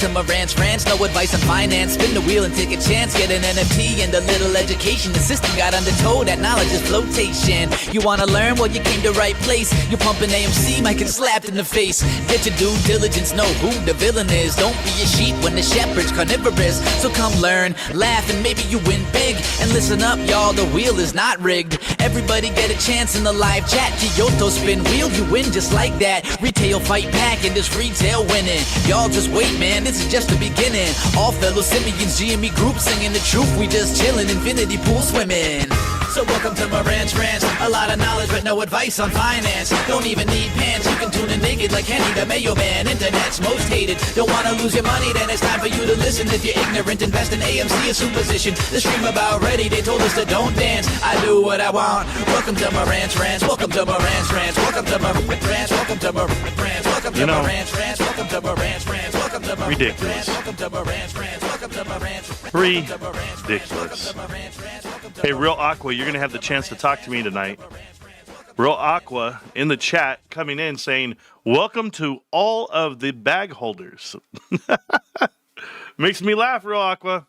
to my ranch, no advice on finance. Spin the wheel and take a chance, get an NFT and a little education. The system got undertold, that knowledge is flotation. You wanna learn? Well, you came to right place. You're pumping AMC, might get slapped in the face. Get your due diligence, know who the villain is. Don't be a sheep when the shepherd's carnivorous. So come learn, laugh, and maybe you win big. And listen up, y'all, the wheel is not rigged. Everybody get a chance in the live chat. Kyoto spin wheel, you win just like that. Retail fight back and this retail winning. Y'all just wait, man, this is just the beginning. All fellow simians, GME group singing the truth. We just chillin', infinity pool swimming. So welcome to my ranch, a lot of knowledge but no advice on finance. Don't even need pants, you can tune in naked like Henny the Mayo Man. Internet's most hated, don't wanna lose your money, then it's time for you to listen. If you're ignorant, invest in AMC or Superstition. The stream about ready, they told us to don't dance. I do what I want, welcome to my ranch, welcome to my ranch, welcome to my ranch, welcome to my ranch, welcome to my ranch, welcome to my ranch, welcome to my ridiculous. Welcome to my ranch, welcome to my ranch, ridiculous. Hey, Real Aqua, you're going to have the chance to talk to me tonight. Real Aqua in the chat coming in saying, welcome to all of the bag holders. Makes me laugh, Real Aqua.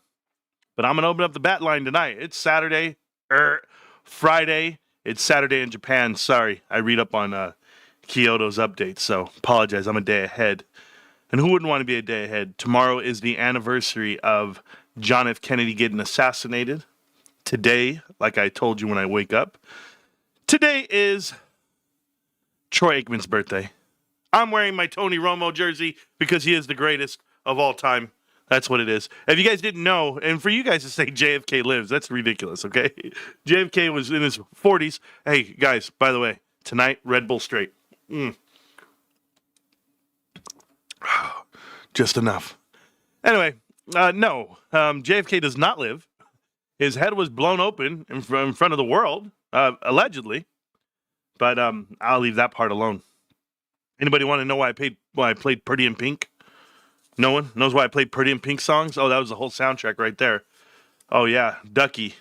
But I'm going to open up the bat line tonight. It's Saturday, Friday. It's Saturday in Japan. Sorry, I read up on Kyoto's updates, so apologize. I'm a day ahead. And who wouldn't want to be a day ahead? Tomorrow is the anniversary of John F. Kennedy getting assassinated. Today, like I told you when I wake up, today is Troy Aikman's birthday. I'm wearing my Tony Romo jersey because he is the greatest of all time. That's what it is. If you guys didn't know, and for you guys to say JFK lives, that's ridiculous, okay? JFK was in his 40s. Hey, guys, by the way, tonight, Red Bull straight. Just enough. Anyway, no, JFK does not live. His head was blown open in front of the world, allegedly. But I'll leave that part alone. Anybody want to know why I played Pretty in Pink? No one knows why I played Pretty in Pink songs? Oh, that was the whole soundtrack right there. Oh, yeah, Ducky.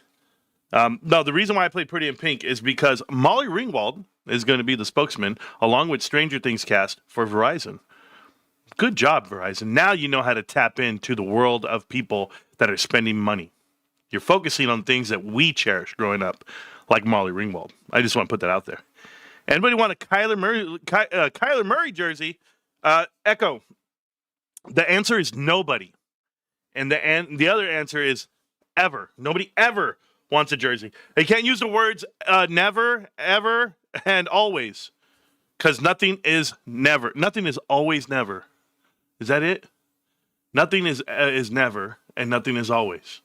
No, the reason why I played Pretty in Pink is because Molly Ringwald is going to be the spokesman, along with Stranger Things cast, for Verizon. Good job, Verizon. Now you know how to tap into the world of people that are spending money. You're focusing on things that we cherished growing up, like Molly Ringwald. I just want to put that out there. Anybody want a Kyler Murray jersey? Echo. The answer is nobody. And the other answer is ever. Nobody ever wants a jersey. They can't use the words never, ever, and always. Because nothing is never. Nothing is always never. Is that it? Nothing is never, and nothing is always.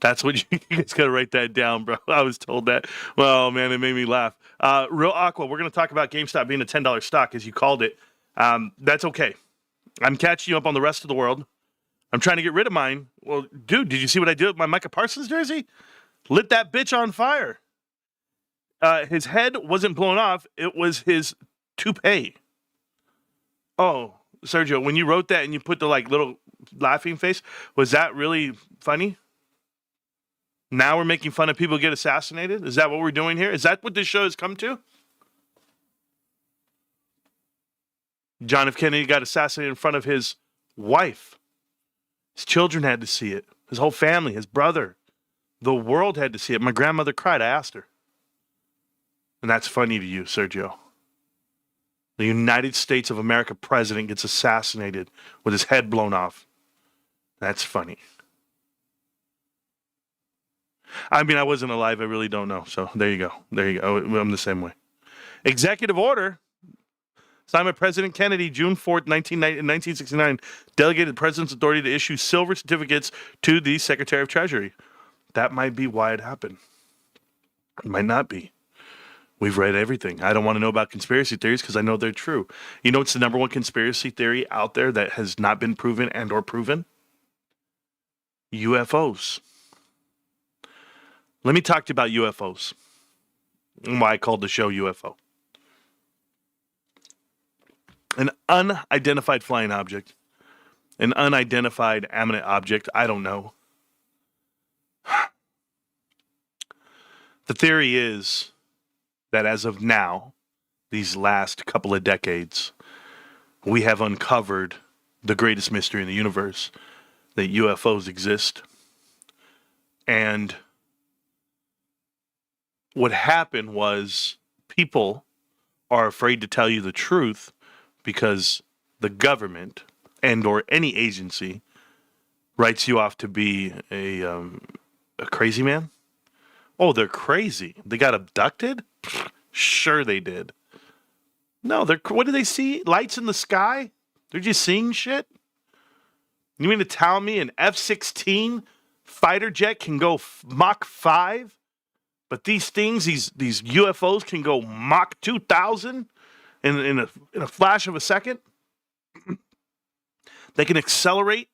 That's what you guys got to write that down, bro. I was told that. Well, man, it made me laugh. Real Aqua, we're going to talk about GameStop being a $10 stock, as you called it. That's okay. I'm catching you up on the rest of the world. I'm trying to get rid of mine. Well, dude, did you see what I did with my Micah Parsons jersey? Lit that bitch on fire. His head wasn't blown off. It was his toupee. Oh, Sergio, when you wrote that and you put the little laughing face, was that really funny? Now we're making fun of people get assassinated? Is that what we're doing here? Is that what this show has come to? John F. Kennedy got assassinated in front of his wife. His children had to see it. His whole family, his brother. The world had to see it. My grandmother cried. I asked her. And that's funny to you, Sergio. The United States of America president gets assassinated with his head blown off. That's funny. I mean, I wasn't alive. I really don't know. So there you go. There you go. I'm the same way. Executive order. Signed by President Kennedy, June 4th, 1969, delegated the president's authority to issue silver certificates to the Secretary of Treasury. That might be why it happened. It might not be. We've read everything. I don't want to know about conspiracy theories because I know they're true. You know what's the number one conspiracy theory out there that has not been proven and or proven? UFOs. Let me talk to you about UFOs and why I called the show UFO. An unidentified flying object, an unidentified eminent object, I don't know. The theory is that as of now, these last couple of decades, we have uncovered the greatest mystery in the universe, that UFOs exist. And what happened was people are afraid to tell you the truth because the government and or any agency writes you off to be a crazy man. Oh, they're crazy. They got abducted? Sure they did. No, what do they see? Lights in the sky? They're just seeing shit? You mean to tell me an F-16 fighter jet can go Mach 5? But these things, these UFOs can go Mach 2000 in a flash of a second? They can accelerate.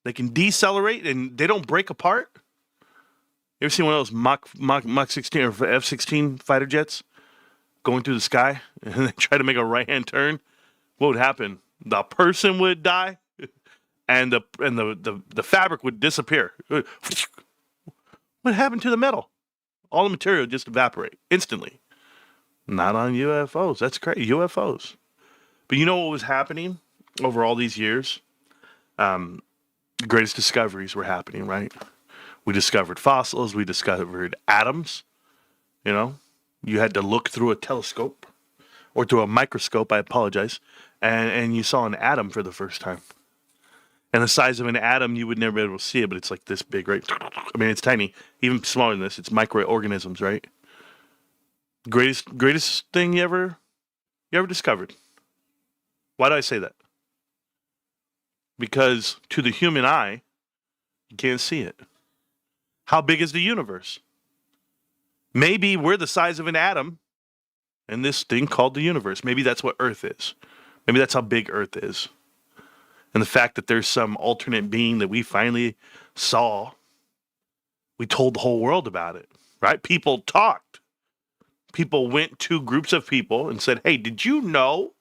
They can decelerate, and they don't break apart. You ever seen one of those Mach 16 or F-16 fighter jets going through the sky and they try to make a right-hand turn? What would happen? The person would die, and the fabric would disappear. What happened to the metal? All the material just evaporate instantly. Not on UFOs. That's crazy. UFOs. But you know what was happening over all these years? The greatest discoveries were happening, right? We discovered fossils. We discovered atoms. You know, you had to look through a telescope or through a microscope. I apologize. And you saw an atom for the first time. And the size of an atom, you would never be able to see it, but it's like this big, right? I mean, it's tiny. Even smaller than this. It's microorganisms, right? Greatest thing you ever discovered. Why do I say that? Because to the human eye, you can't see it. How big is the universe? Maybe we're the size of an atom in this thing called the universe. Maybe that's what Earth is. Maybe that's how big Earth is. And the fact that there's some alternate being that we finally saw, we told the whole world about it, right? People talked. People went to groups of people and said, hey, did you know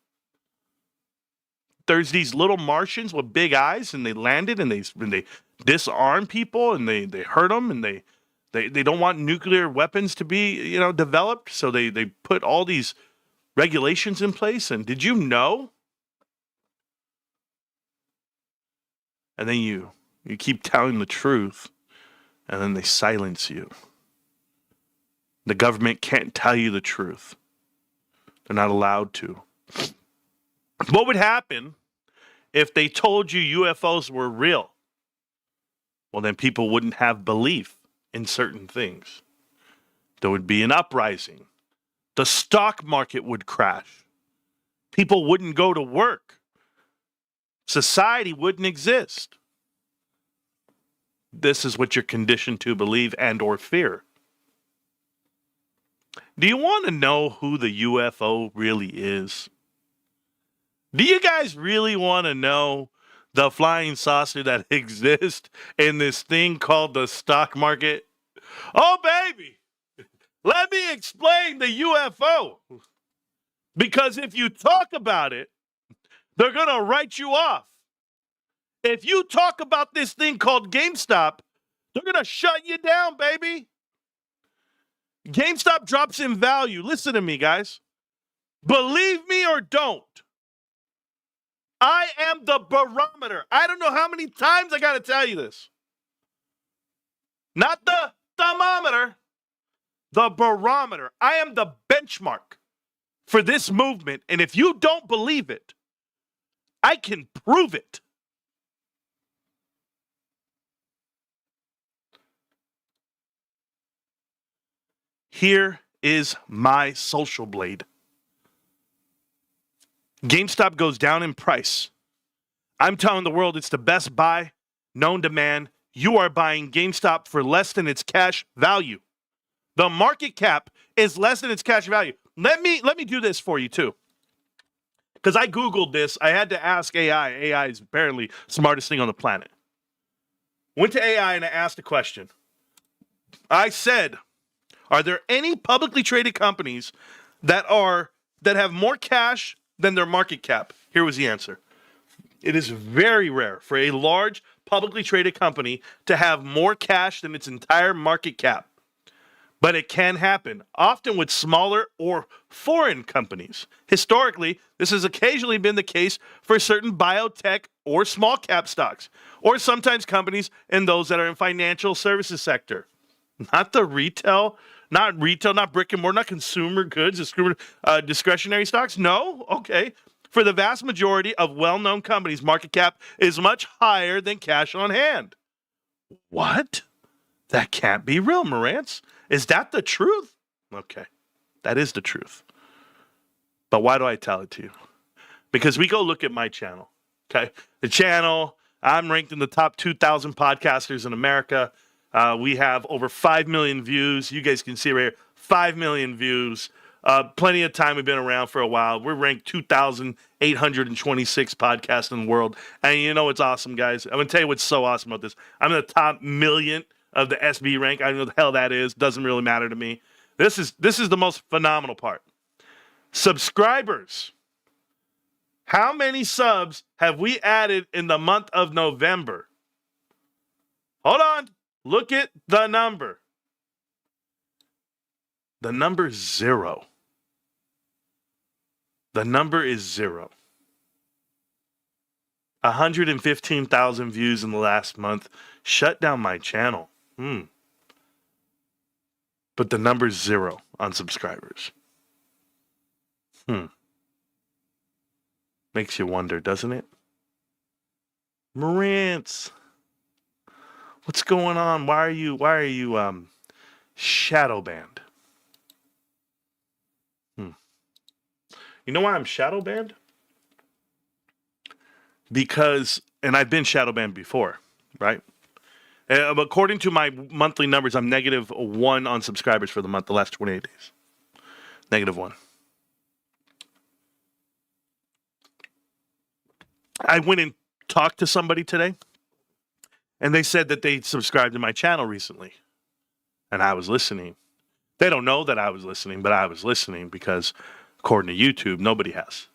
there's these little Martians with big eyes, and they landed and they disarm people and they hurt them, and they don't want nuclear weapons to be, developed. So they put all these regulations in place. And did you know? And then you keep telling the truth, and then they silence you. The government can't tell you the truth. They're not allowed to. What would happen if they told you UFOs were real? Well, then people wouldn't have belief in certain things. There would be an uprising. The stock market would crash. People wouldn't go to work. Society wouldn't exist. This is what you're conditioned to believe and or fear. Do you want to know who the UFO really is? Do you guys really want to know the flying saucer that exists in this thing called the stock market? Oh, baby, let me explain the UFO. Because if you talk about it, they're going to write you off. If you talk about this thing called GameStop, they're going to shut you down, baby. GameStop drops in value. Listen to me, guys. Believe me or don't. I am the barometer. I don't know how many times I got to tell you this. Not the thermometer, the barometer. I am the benchmark for this movement. And if you don't believe it, I can prove it. Here is my social blade. GameStop goes down in price. I'm telling the world it's the best buy known to man. You are buying GameStop for less than its cash value. The market cap is less than its cash value. Let me do this for you too. Because I Googled this. I had to ask AI. AI is apparently the smartest thing on the planet. Went to AI and I asked a question. I said, are there any publicly traded companies that have more cash than their market cap? Here was the answer. It is very rare for a large publicly traded company to have more cash than its entire market cap. But it can happen, often with smaller or foreign companies. Historically, this has occasionally been the case for certain biotech or small cap stocks, or sometimes companies and those that are in financial services sector. Not the retail, not brick and mortar, not consumer goods, discretionary stocks. No, okay. For the vast majority of well-known companies, market cap is much higher than cash on hand. What? That can't be real, Marantz. Is that the truth? Okay, that is the truth. But why do I tell it to you? Because we go look at my channel, okay? The channel, I'm ranked in the top 2,000 podcasters in America. We have over 5 million views. You guys can see right here, 5 million views. Plenty of time. We've been around for a while. We're ranked 2,826 podcasts in the world. And you know what's awesome, guys? I'm going to tell you what's so awesome about this. I'm in the top million of the SB rank. I don't know what the hell that is. Doesn't really matter to me. This is the most phenomenal part. Subscribers. How many subs have we added in the month of November? Hold on. Look at the number. The number is 0. The number is 0. 115,000 views in the last month. Shut down my channel. But the number's 0 on subscribers. Makes you wonder, doesn't it? Marantz, what's going on? Why are you shadow banned? You know why I'm shadow banned? Because, and I've been shadow banned before, right? According to my monthly numbers, I'm -1 on subscribers for the month, the last 28 days. -1. I went and talked to somebody today, and they said that they subscribed to my channel recently, and I was listening. They don't know that I was listening, but I was listening because, according to YouTube, nobody has.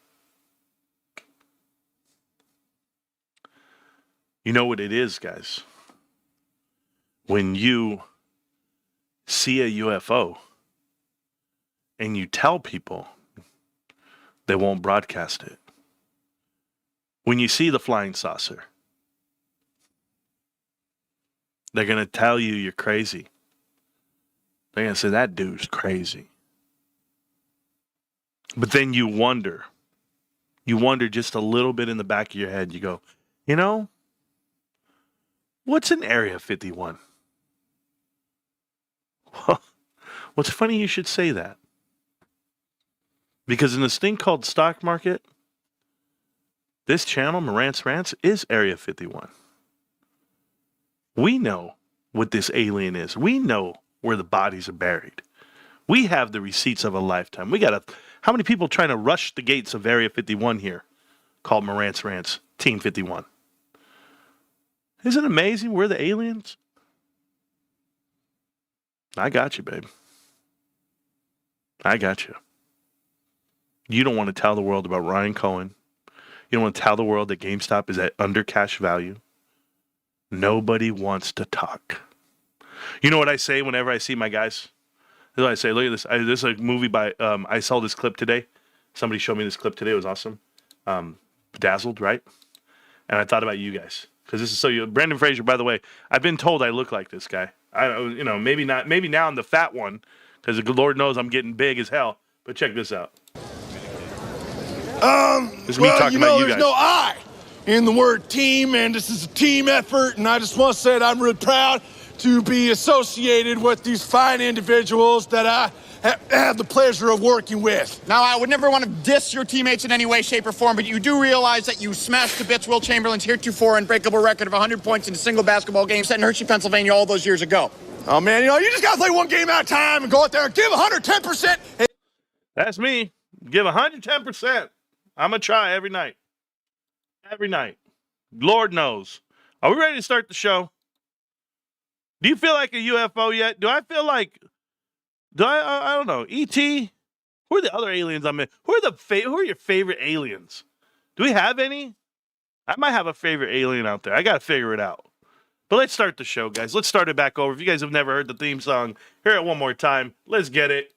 You know what it is, guys? When you see a UFO and you tell people, they won't broadcast it. When you see the flying saucer, they're going to tell you you're crazy. They're going to say, that dude's crazy. But then you wonder just a little bit in the back of your head. You go, you know, what's in Area 51? Well, what's funny you should say that. Because in this thing called stock market, this channel, Marantz Rants, is Area 51. We know what this alien is. We know where the bodies are buried. We have the receipts of a lifetime. How many people trying to rush the gates of Area 51 here called Marantz Rants, Team 51? Isn't it amazing? We're the aliens. I got you, babe. I got you. You don't want to tell the world about Ryan Cohen. You don't want to tell the world that GameStop is at under cash value. Nobody wants to talk. You know what I say whenever I see my guys? This is what I say. Look at this. This is a movie by, I saw this clip today. Somebody showed me this clip today. It was awesome. Bedazzled, right? And I thought about you guys. Because this is so you. Brendan Fraser, by the way, I've been told I look like this guy. Maybe not. Maybe now I'm the fat one. Because the Lord knows I'm getting big as hell. But check this out. This is me talking about you guys. There's no I in the word team, and this is a team effort, and I just want to say that I'm really proud to be associated with these fine individuals that I have the pleasure of working with. Now, I would never want to diss your teammates in any way, shape, or form, but you do realize that you smashed to bits Will Chamberlain's heretofore unbreakable record of 100 points in a single basketball game set in Hershey, Pennsylvania all those years ago. Oh, man, you just got to play one game at a time and go out there and give 110%. That's me. Give 110%. I'm going to try every night. Every night. Lord knows. Are we ready to start the show? Do you feel like a UFO yet? Do I feel like... I don't know. E.T.? Who are the other aliens I'm in? Who are your favorite aliens? Do we have any? I might have a favorite alien out there. I got to figure it out. But let's start the show, guys. Let's start it back over. If you guys have never heard the theme song, hear it one more time. Let's get it.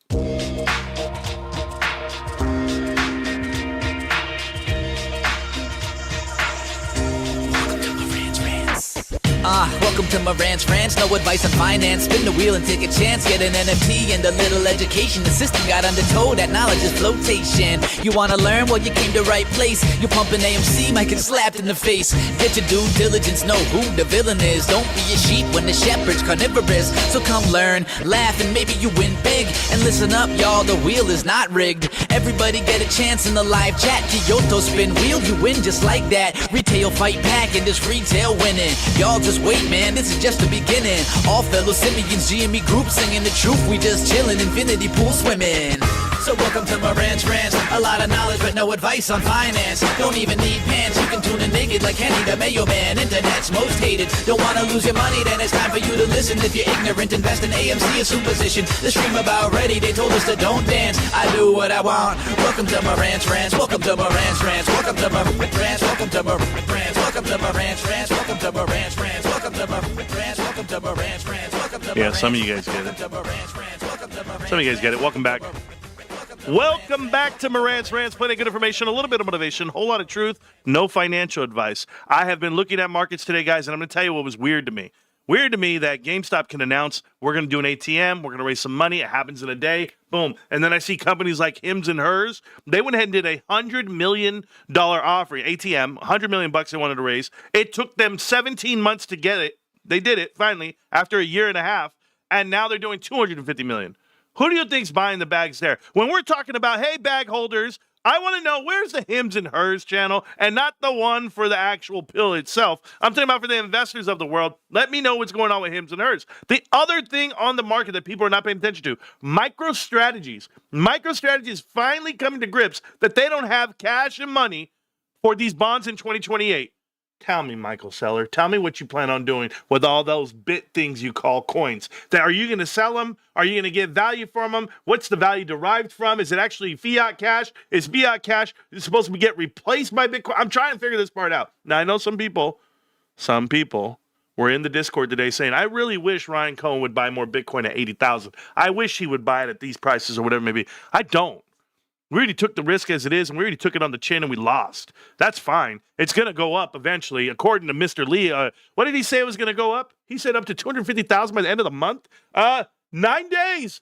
Welcome to my ranch. No advice on finance. Spin the wheel and take a chance. Get an NFT and a little education. The system got undertow. That knowledge is flotation. You wanna learn? Well, you came to right place. You're pumping AMC, might get slapped in the face. Get your due diligence. Know who the villain is. Don't be a sheep when the shepherd's carnivorous. So come learn, laugh, and maybe you win big. And listen up, y'all. The wheel is not rigged. Everybody get a chance in the live chat. Kyoto spin wheel, you win just like that. Retail fight back and this retail winning. Y'all just wait, man, this is just the beginning. All fellow simians, GME group singing the truth. We just chillin', infinity pool swimming. So welcome to my ranch. A lot of knowledge but no advice on finance. Don't even need pants, you can tune in naked like Henny the Mayo Man. Internet's most hated. Don't wanna lose your money, then it's time for you to listen. If you're ignorant, invest in AMC, a superstition. The stream about ready, they told us to don't dance. I do what I want. Welcome to my ranch. Welcome to my ranch. Welcome to my ranch. Welcome to my ranch. Welcome to my ranch. Welcome to my ranch. Welcome to my ranch. Welcome to my ranch. Welcome to my Yeah, some of you guys get it. Some of you guys get it. Welcome back. Welcome back to Morant's Rants. Plenty of good information, a little bit of motivation, a whole lot of truth, no financial advice. I have been looking at markets today, guys, and I'm going to tell you what was weird to me. Weird to me that GameStop can announce we're going to do an ATM, we're going to raise some money, it happens in a day, boom. And then I see companies like Hims and Hers, they went ahead and did a $100 million offering, ATM, $100 million bucks they wanted to raise. It took them 17 months to get it. They did it, finally, after a year and a half, and now they're doing $250 million. Who do you think's buying the bags there? When we're talking about, hey, bag holders, I want to know where's the Hims and Hers channel and not the one for the actual pill itself. I'm talking about for the investors of the world. Let me know what's going on with Hims and Hers. The other thing on the market that people are not paying attention to, MicroStrategies. MicroStrategies finally coming to grips that they don't have cash and money for these bonds in 2028. Tell me, Michael Seller, tell me what you plan on doing with all those bit things you call coins. Are you going to sell them? Are you going to get value from them? What's the value derived from? Is it actually fiat cash? Is fiat cash supposed to get replaced by Bitcoin? I'm trying to figure this part out. Now, I know some people were in the Discord today saying, I really wish Ryan Cohen would buy more Bitcoin at 80,000. I wish he would buy it at these prices or whatever it may be. I don't. We already took the risk as it is, and we already took it on the chin, and we lost. That's fine. It's going to go up eventually, according to Mr. Lee. What did he say it was going to go up? He said up to 250,000 by the end of the month. 9 days.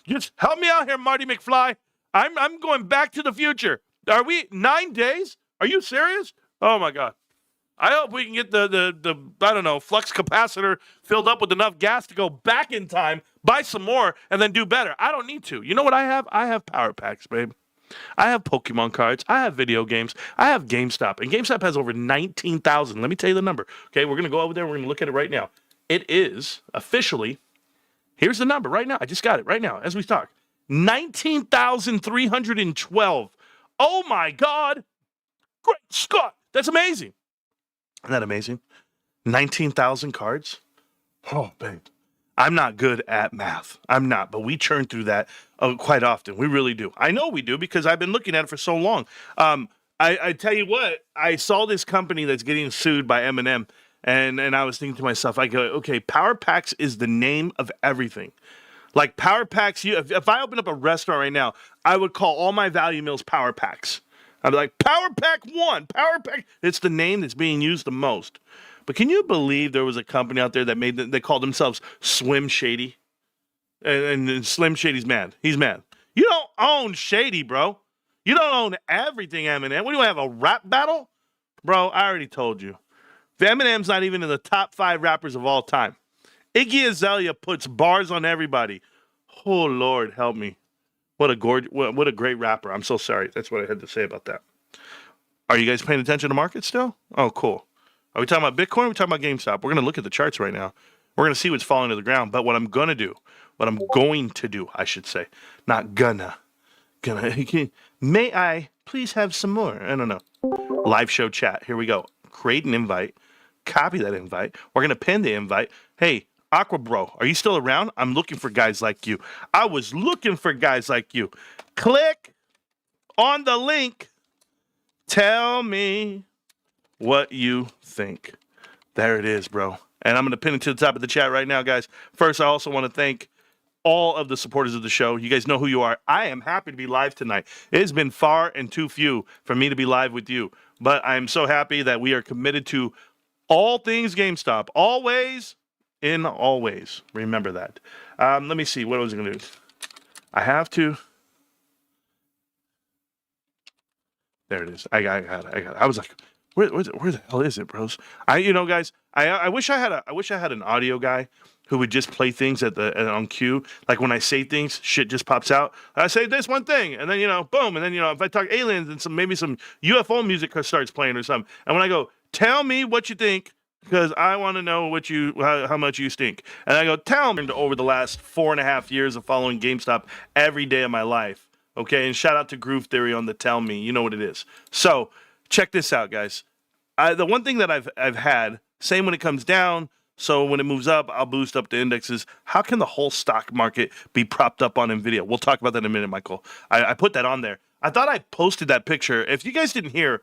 Just help me out here, Marty McFly. I'm going back to the future. Are we 9 days? Are you serious? Oh my God. I hope we can get the I don't know, flux capacitor filled up with enough gas to go back in time, buy some more, and then do better. I don't need to. You know what I have? I have power packs, babe. I have Pokemon cards. I have video games. I have GameStop. And GameStop has over 19,000. Let me tell you the number. Okay, we're going to go over there. We're going to look at it right now. It is officially, here's the number right now. I just got it right now as we talk. 19,312. Oh my God. Great Scott. That's amazing. Isn't that amazing? 19,000 cards? Oh, babe. I'm not good at math. I'm not, but we churn through that quite often. We really do. I know we do because I've been looking at it for so long. I tell you what, I saw this company that's getting sued by M&M, and I was thinking to myself, I go, okay, Power Packs is the name of everything. Like Power Packs, if I open up a restaurant right now, I would call all my value meals Power Packs. I'd be like, Power Pack 1, Power Pack. It's the name that's being used the most. But can you believe there was a company out there that they called themselves Swim Shady? And Slim Shady's mad. He's mad. You don't own Shady, bro. You don't own everything, Eminem. What do you have, a rap battle? Bro, I already told you. Eminem's not even in the top 5 rappers of all time. Iggy Azalea puts bars on everybody. Oh, Lord, help me. What a great rapper. I'm so sorry. That's what I had to say about that. Are you guys paying attention to markets still? Oh, cool. Are we talking about Bitcoin? We're talking about GameStop. We're going to look at the charts right now. We're going to see what's falling to the ground. But what I'm going to do, I should say, not gonna, may I please have some more? I don't know. Live show chat. Here we go. Create an invite. Copy that invite. We're going to pin the invite. Hey, Aqua Bro, are you still around? I'm looking for guys like you. I was looking for guys like you. Click on the link. Tell me what you think. There it is, bro. And I'm going to pin it to the top of the chat right now, guys. First, I also want to thank all of the supporters of the show. You guys know who you are. I am happy to be live tonight. It has been far and too few for me to be live with you. But I'm so happy that we are committed to all things GameStop. Always in always. Remember that. Let me see. What was I going to do? I have to. There it is. I got it. I was like, where the hell is it, bros? Guys, I wish I had an audio guy who would just play things on cue. Like when I say things, shit just pops out. I say this one thing, and then boom, and then if I talk aliens and maybe some UFO music starts playing or something, and when I go, tell me what you think, because I want to know how much you stink, and I go, tell me. Over the last 4.5 years of following GameStop every day of my life. Okay, and shout out to Groove Theory on the Tell Me. You know what it is. So check this out, guys. The one thing that I've had, same when it comes down. So when it moves up, I'll boost up the indexes. How can the whole stock market be propped up on NVIDIA? We'll talk about that in a minute, Michael. I put that on there. I thought I posted that picture. If you guys didn't hear,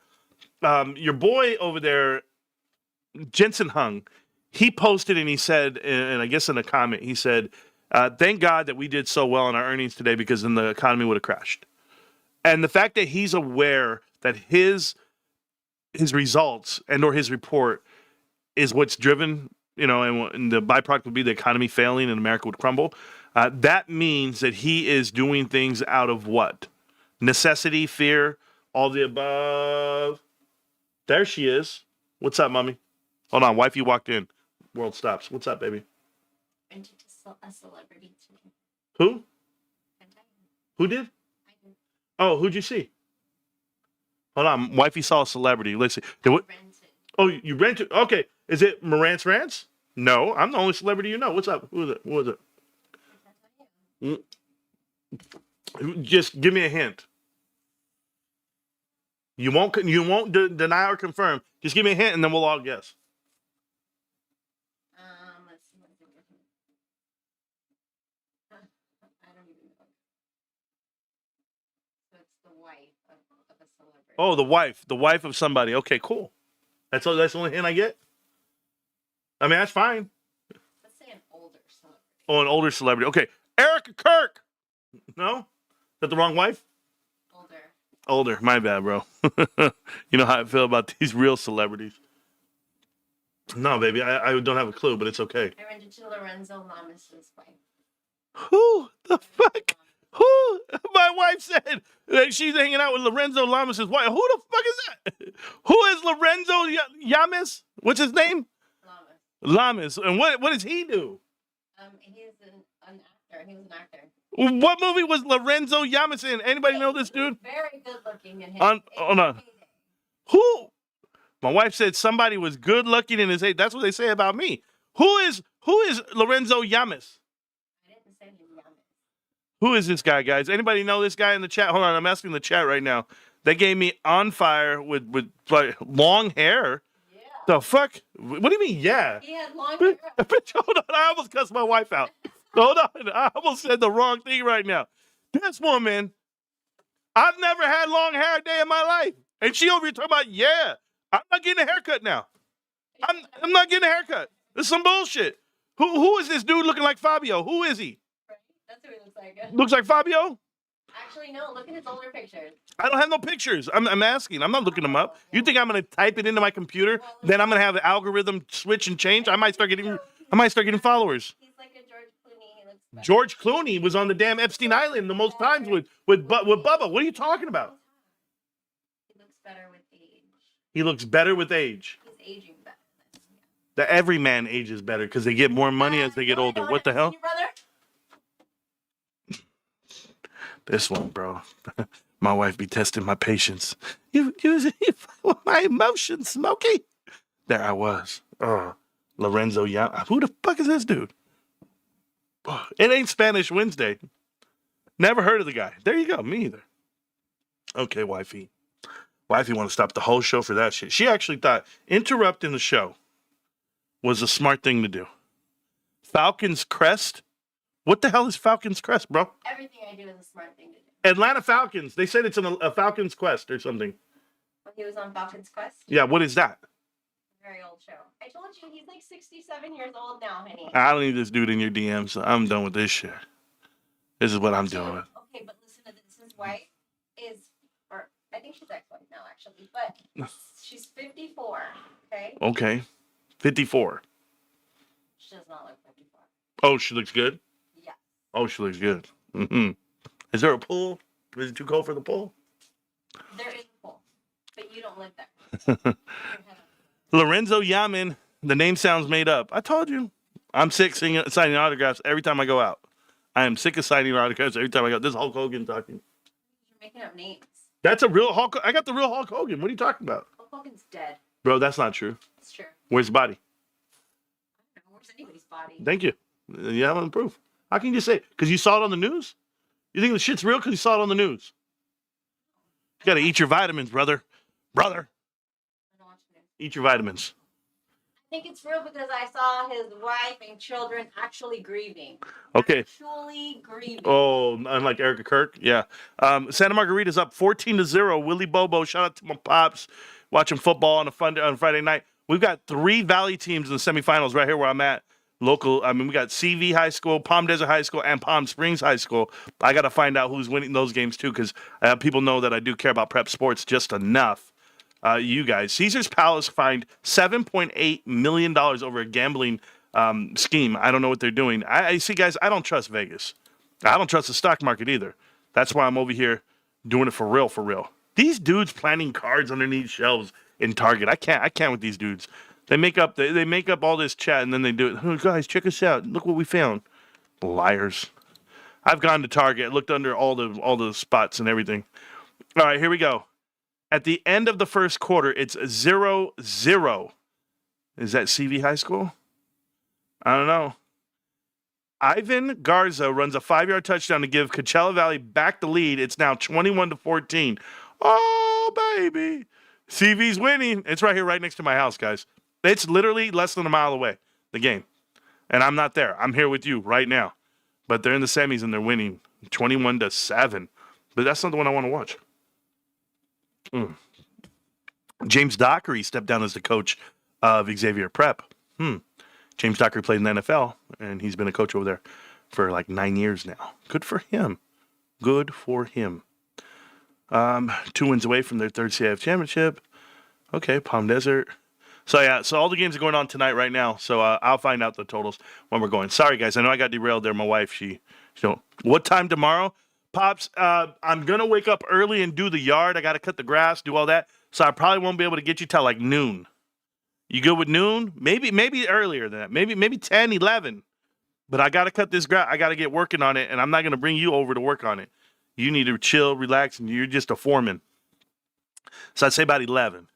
your boy over there, Jensen Hung, he posted and he said, and I guess in a comment, he said, thank God that we did so well in our earnings today because then the economy would have crashed. And the fact that he's aware that his results or his report is what's driven, and the byproduct would be the economy failing and America would crumble. That means that he is doing things out of what? Necessity, fear, all the above. There she is. What's up, mommy? Hold on, wifey walked in. World stops. What's up, baby? A celebrity today. Who? Who did? I did. Oh, who'd you see? Hold on, wifey saw a celebrity. Let's see. Rented. Oh, you rented? Okay. Is it Marantz Rants? No, I'm the only celebrity you know. What's up? Who is it? Who is it? Just give me a hint. You won't deny or confirm. Just give me a hint, and then we'll all guess. Let's see what I don't even know. So it's the wife of a celebrity. Oh, the wife of somebody. Okay, cool. That's the only hint I get. I mean, that's fine. Let's say an older celebrity. Oh, an older celebrity. Okay, Erica Kirk. No, is that the wrong wife? Older. My bad, bro. You know how I feel about these real celebrities. No, baby, I don't have a clue, but it's okay. I rented to Lorenzo Lamas' wife. Who the fuck? Who? My wife said that she's hanging out with Lorenzo Lamas' wife. Who the fuck is that? Who is Lorenzo Lamas? What's his name? Lamas. And what does he do? He's an actor. He was an actor. What movie was Lorenzo Lamas in? Anybody know this dude? Very good looking in his Hold on. Who? My wife said somebody was good looking in his age. That's what they say about me. Who is Lorenzo Lamas? I didn't say Lamas. Who is this guy, guys? Anybody know this guy in the chat? Hold on, I'm asking the chat right now. They gave me on fire with like long hair. Yeah. The fuck? What do you mean, yeah? He had long hair. Hold on, I almost cussed my wife out. Hold on, I almost said the wrong thing right now. This woman, I've never had long hair a day in my life. And she over here talking about, yeah, I'm not getting a haircut now. I'm not getting a haircut. This is some bullshit. Who is this dude looking like Fabio? Who is he? Right? That's what he looks like. Looks like Fabio? Actually, no. Look at his older pictures. I don't have no pictures. I'm asking. I'm not looking them up. You think I'm gonna type it into my computer? Then I'm gonna have the algorithm switch and change? I might start getting followers. He's like a George Clooney. He looks better. George Clooney was on the damn Epstein Island the most times with Bubba. What are you talking about? He looks better with age. He looks better with age. He's aging better. That every man ages better because they get more money as they get older. What the hell? Your brother? This one, bro. My wife be testing my patience. You my emotions, Smokey. There I was. Lorenzo Young. Who the fuck is this dude? It ain't Spanish Wednesday. Never heard of the guy. There you go. Me either. Okay, wifey. Wifey want to stop the whole show for that shit. She actually thought interrupting the show was a smart thing to do. Falcon's Crest? What the hell is Falcon's Crest, bro? Everything I do is a smart thing to do. Atlanta Falcons. They said it's a Falcon's Quest or something. When he was on Falcon's Quest? Yeah, what is that? very old show. I told you he's like 67 years old now, honey. I don't need this dude in your DMs. I'm done with this shit. This is what I'm Dude, doing with. okay, but listen to this. His wife is, or I think she's ex-wife now, actually, but she's 54. Okay. Okay. 54. She does not look 54. Oh, she looks good? Yeah. Oh, she looks good. Mm-hmm. Is there a pool? Is it too cold for the pool? There is a pool, but you don't live there. Lorenzo Yamin. The name sounds made up. I told you. I'm sick signing autographs every time I go out. I am sick of signing autographs every time I go. This is Hulk Hogan talking. You're making up names. That's a real Hulk. I got the real Hulk Hogan. What are you talking about? Hulk Hogan's dead. Bro, that's not true. It's true. Where's the body? I don't know. Where's anybody's body? Thank you. You have proof. How can you just say it? Because you saw it on the news? You think the shit's real because you saw it on the news? You got to eat your vitamins, brother. Brother, I don't watch the news. eat your vitamins. I think it's real because I saw his wife and children actually grieving. Okay. Actually grieving. Oh, unlike Erica Kirk? Yeah. Santa Margarita's up 14-0. Willie Bobo, shout out to my pops. Watching football on Friday night. We've got 3 Valley teams in the semifinals right here where I'm at. Local, we got CV High School, Palm Desert High School, and Palm Springs High School. I got to find out who's winning those games, too, because people know that I do care about prep sports just enough. You guys. Caesar's Palace fined $7.8 million over a gambling scheme. I don't know what they're doing. I see, guys, I don't trust Vegas. I don't trust the stock market either. That's why I'm over here doing it for real, for real. These dudes planting cards underneath shelves in Target. I can't with these dudes. They make up all this chat and then they do it. Oh, guys, check us out. Look what we found. Liars. I've gone to Target, looked under all the spots and everything. All right, here we go. At the end of the first quarter, it's 0-0. Is that CV High School? I don't know. Ivan Garza runs a 5-yard touchdown to give Coachella Valley back the lead. It's now 21-14. Oh, baby. CV's winning. It's right here, right next to my house, guys. It's literally less than a mile away, the game. And I'm not there. I'm here with you right now. But they're in the semis and they're winning 21-7. But that's not the one I want to watch. James Dockery stepped down as the coach of Xavier Prep. James Dockery played in the NFL, and he's been a coach over there for like 9 years now. Good for him. Good for him. 2 wins away from their 3rd CIF championship. Okay, Palm Desert. So, yeah, so all the games are going on tonight right now. So I'll find out the totals when we're going. Sorry, guys. I know I got derailed there. My wife, she what time tomorrow? Pops, I'm going to wake up early and do the yard. I got to cut the grass, do all that. So I probably won't be able to get you till like noon. You good with noon? Maybe earlier than that. Maybe 10, 11. But I got to cut this grass. I got to get working on it, and I'm not going to bring you over to work on it. You need to chill, relax, and you're just a foreman. So I'd say about 11.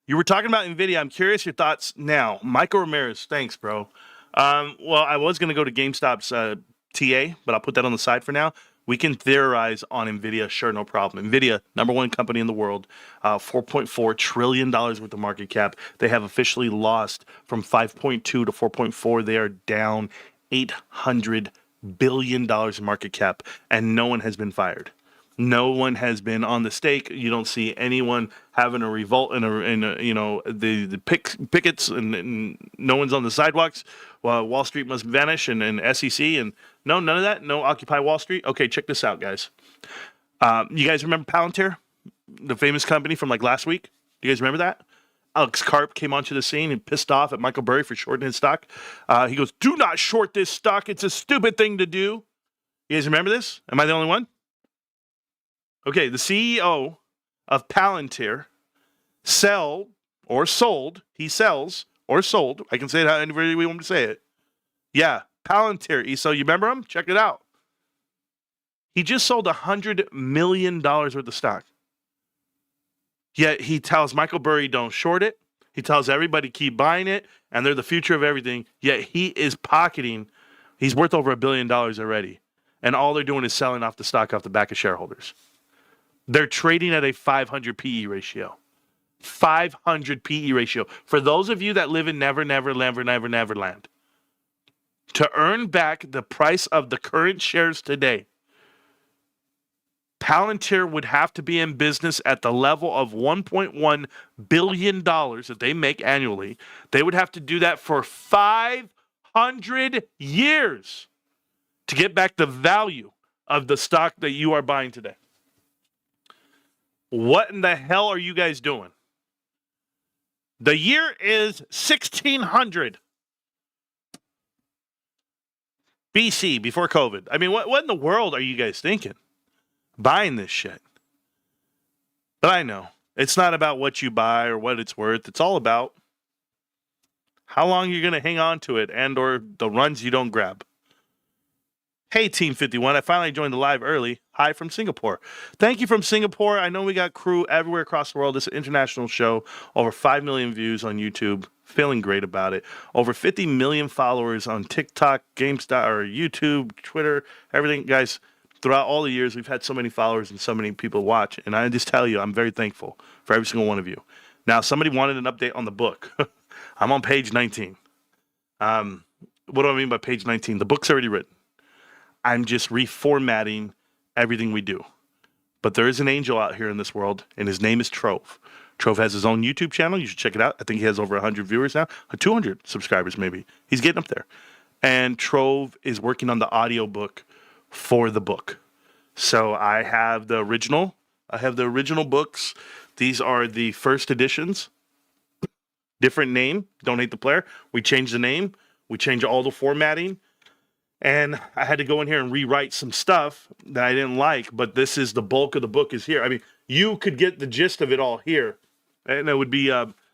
You were talking about NVIDIA. I'm curious your thoughts now. Michael Ramirez, thanks, bro. Well, I was going to go to GameStop's TA, but I'll put that on the side for now. We can theorize on NVIDIA, sure, no problem. NVIDIA, #1 company in the world, $4.4 trillion worth of market cap. They have officially lost from 5.2 to 4.4. They are down $800 billion in market cap, and no one has been fired. No one has been on the stake. You don't see anyone having a revolt the pickets, and no one's on the sidewalks. Well, Wall Street must vanish, and SEC, and no, none of that. No Occupy Wall Street. Okay, check this out, guys. You guys remember Palantir, the famous company from like last week? Do you guys remember that? Alex Karp came onto the scene and pissed off at Michael Burry for shorting his stock. He goes, "Do not short this stock. It's a stupid thing to do." You guys remember this? Am I the only one? Okay, the CEO of Palantir he sells or sold, I can say it however we want to say it. Yeah, Palantir. So you remember him? Check it out. He just sold $100 million worth of stock. Yet he tells Michael Burry, don't short it. He tells everybody, keep buying it, and they're the future of everything. Yet he is pocketing, he's worth over $1 billion already. And all they're doing is selling off the stock off the back of shareholders. They're trading at a 500 PE ratio. 500 PE ratio. For those of you that live in never land, to earn back the price of the current shares today, Palantir would have to be in business at the level of $1.1 billion that they make annually. They would have to do that for 500 years to get back the value of the stock that you are buying today. What in the hell are you guys doing? The year is 1600 BC, before COVID. I mean, what in the world are you guys thinking? Buying this shit. But I know it's not about what you buy or what it's worth. It's all about how long you're going to hang on to it and or the runs you don't grab. Hey, Team 51, I finally joined the live early. Hi from Singapore. Thank you from Singapore. I know we got crew everywhere across the world. This is an international show. Over 5 million views on YouTube. Feeling great about it. Over 50 million followers on TikTok, GameStop, or YouTube, Twitter, everything. Guys, throughout all the years, we've had so many followers and so many people watch. And I just tell you, I'm very thankful for every single one of you. Now, somebody wanted an update on the book. I'm on page 19. What do I mean by page 19? The book's already written. I'm just reformatting everything we do. But there is an angel out here in this world, and his name is Trove. Trove has his own YouTube channel. You should check it out. I think he has over 100 viewers now. 200 subscribers, maybe. He's getting up there. And Trove is working on the audio book for the book. So I have the original. I have the original books. These are the first editions. Different name. Don't hate the player. We changed the name. We changed all the formatting. And I had to go in here and rewrite some stuff that I didn't like, but this is the bulk of the book is here. I mean, you could get the gist of it all here. And it would be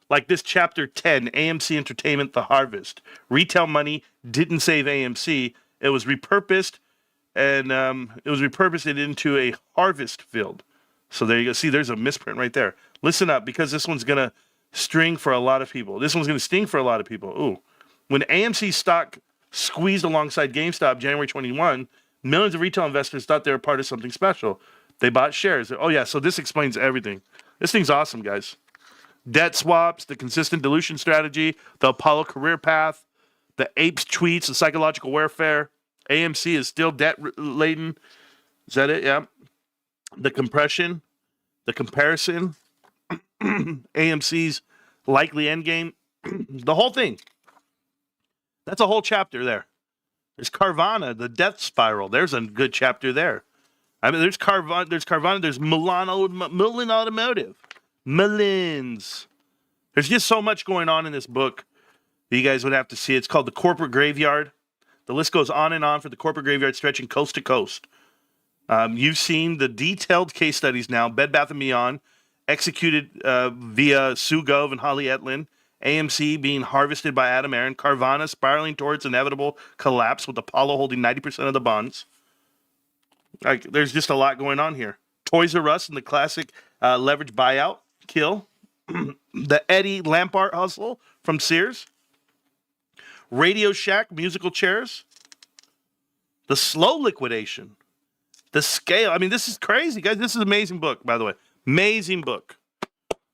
like this chapter 10, AMC Entertainment, The Harvest. Retail money didn't save AMC. It was repurposed, and it was repurposed into a harvest field. So there you go. See, there's a misprint right there. Listen up, because this one's going to sting for a lot of people. This one's going to sting for a lot of people. Ooh. When AMC stock squeezed alongside GameStop January 21, millions of retail investors thought they were part of something special. They bought shares. Oh, yeah, so this explains everything. This thing's awesome, guys. Debt swaps, the consistent dilution strategy, the Apollo career path, the apes tweets, the psychological warfare. AMC is still debt-laden. Is that it? Yeah. The compression, the comparison, AMC's likely endgame, the whole thing. That's a whole chapter there. There's Carvana, the death spiral. There's a good chapter there. I mean, there's Carvana, there's Milan Automotive. Mullins. There's just so much going on in this book that you guys would have to see. It's called The Corporate Graveyard. The list goes on and on for the corporate graveyard, stretching coast to coast. You've seen the detailed case studies now, Bed Bath & Beyond, executed via Sue Gove and Holly Etlin, AMC being harvested by Adam Aaron, Carvana spiraling towards inevitable collapse with Apollo holding 90% of the bonds. Like, there's just a lot going on here. Toys R Us and the classic leverage buyout kill. The Eddie Lampart hustle from Sears. Radio Shack musical chairs. The slow liquidation. The scale. I mean, this is crazy, guys. This is an amazing book, by the way. Amazing book.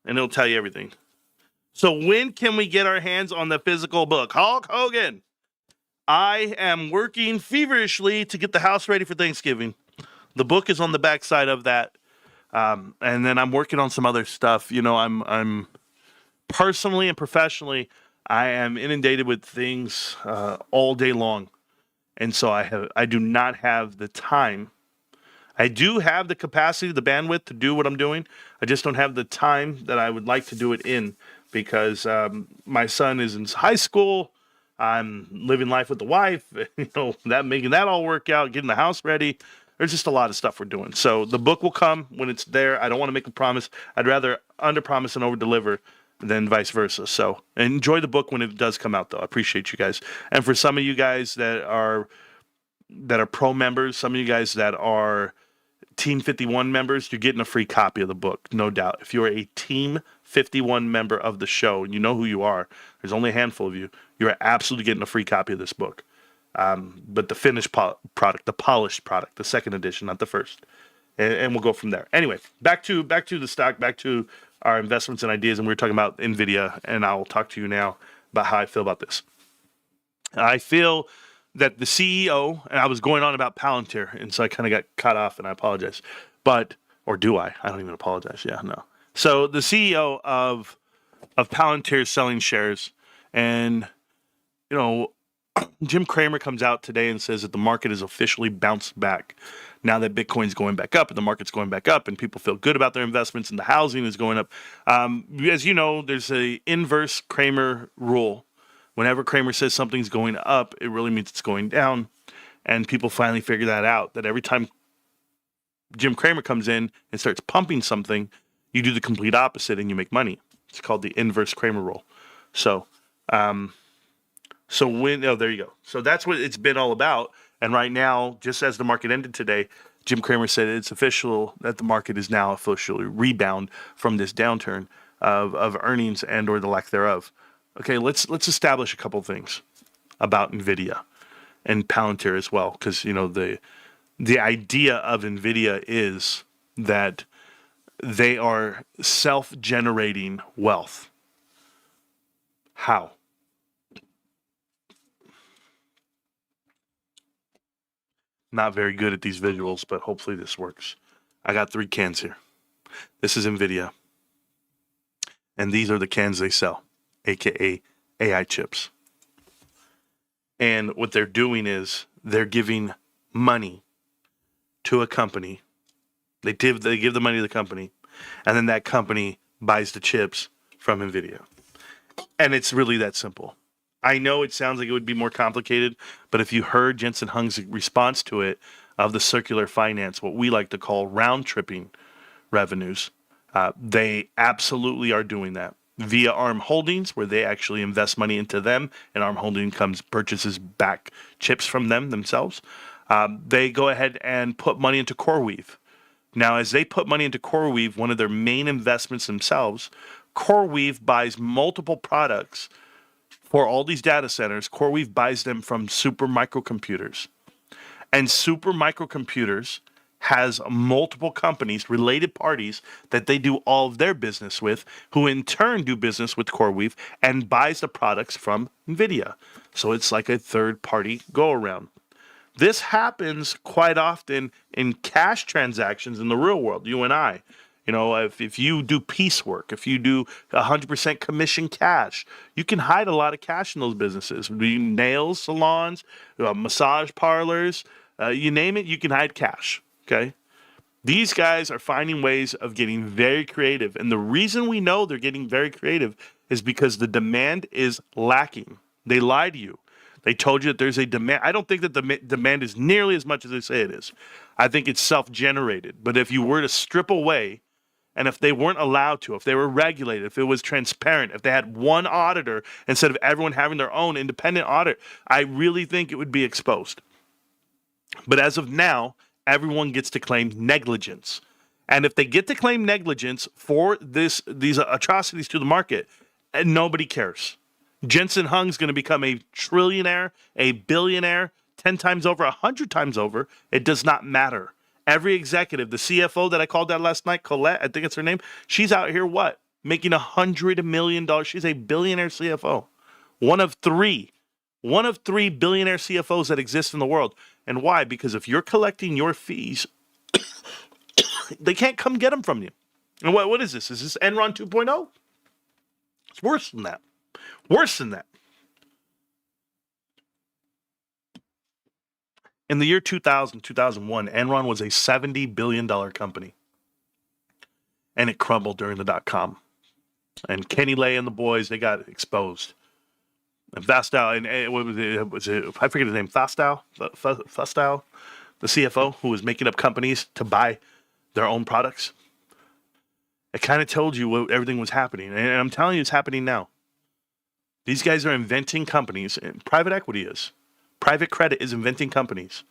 And it'll tell you everything. So when can we get our hands on the physical book? Hulk Hogan. I am working feverishly to get the house ready for Thanksgiving. The book is on the backside of that. And then I'm working on some other stuff. You know, I'm personally and professionally, I am inundated with things all day long. And so I do not have the time. I do have the capacity, the bandwidth to do what I'm doing. I just don't have the time that I would like to do it in because my son is in high school. I'm living life with the wife, you know, making that all work out, getting the house ready. There's just a lot of stuff we're doing. So the book will come when it's there. I don't want to make a promise. I'd rather under-promise and over-deliver than vice versa. So enjoy the book when it does come out, though. I appreciate you guys. And for some of you guys that are pro members, some of you guys that are Team 51 members, you're getting a free copy of the book, no doubt. If you're a Team 51 member of the show, and you know who you are, there's only a handful of you, you're absolutely getting a free copy of this book. But the finished product, the polished product, the second edition, not the first. And we'll go from there. Anyway, back to the stock, back to our investments and ideas. And we were talking about NVIDIA, and I'll talk to you now about how I feel about this. I feel that the CEO, and I was going on about Palantir, and so I kind of got cut off, and I apologize. or do I? I don't even apologize. Yeah, no. So the CEO of Palantir is selling shares, and Jim Cramer comes out today and says that the market has officially bounced back now that Bitcoin's going back up and the market's going back up and people feel good about their investments and the housing is going up. As you know, there's a inverse Cramer rule. Whenever Cramer says something's going up, it really means it's going down. And people finally figure that out, that every time Jim Cramer comes in and starts pumping something, you do the complete opposite and you make money. It's called the inverse Cramer rule. So there you go. So that's what it's been all about. And right now, just as the market ended today, Jim Cramer said it's official that the market is now officially rebound from this downturn of earnings and or the lack thereof. Okay, let's establish a couple things about NVIDIA and Palantir as well, because the idea of NVIDIA is that they are self-generating wealth. How? Not very good at these visuals, but hopefully this works. I got 3 cans here. This is NVIDIA. And these are the cans they sell, aka AI chips. And what they're doing is they're giving money to a company. They give the money to the company, and then that company buys the chips from NVIDIA. And it's really that simple. I know it sounds like it would be more complicated, but if you heard Jensen Huang's response to it of the circular finance, what we like to call round-tripping revenues, they absolutely are doing that via ARM Holdings, where they actually invest money into them, and ARM Holdings purchases back chips from them themselves. They go ahead and put money into CoreWeave. Now, as they put money into CoreWeave, one of their main investments themselves, CoreWeave buys multiple products for all these data centers. CoreWeave buys them from Super Microcomputers. And Super Microcomputers has multiple companies, related parties, that they do all of their business with, who in turn do business with CoreWeave and buys the products from NVIDIA. So it's like a third-party go-around. This happens quite often in cash transactions in the real world, you and I. If you do piecework, if you do 100% commission cash, you can hide a lot of cash in those businesses. Nails salons, massage parlors, you name it, you can hide cash, okay? These guys are finding ways of getting very creative. And the reason we know they're getting very creative is because the demand is lacking. They lie to you. They told you that there's a demand. I don't think that the demand is nearly as much as they say it is. I think it's self-generated. But if you were to strip away, and if they weren't allowed to, if they were regulated, if it was transparent, if they had one auditor instead of everyone having their own independent audit, I really think it would be exposed. But as of now, everyone gets to claim negligence. And if they get to claim negligence for these atrocities to the market, nobody cares. Jensen Huang's going to become a trillionaire, a billionaire, 10 times over, 100 times over. It does not matter. Every executive, the CFO that I called out last night, Colette, I think it's her name, she's out here what? Making $100 million. She's a billionaire CFO. One of three billionaire CFOs that exist in the world. And why? Because if you're collecting your fees, they can't come get them from you. And what is this? Is this Enron 2.0? It's worse than that. Worse than that. In the year 2000, 2001, Enron was a $70 billion company. And it crumbled during the dot-com. And Kenny Lay and the boys, they got exposed. And Fastow, and what was it? I forget his name, Fastow, the CFO, who was making up companies to buy their own products. It kind of told you what everything was happening. And I'm telling you, it's happening now. These guys are inventing companies, and private equity is. Private credit is inventing companies.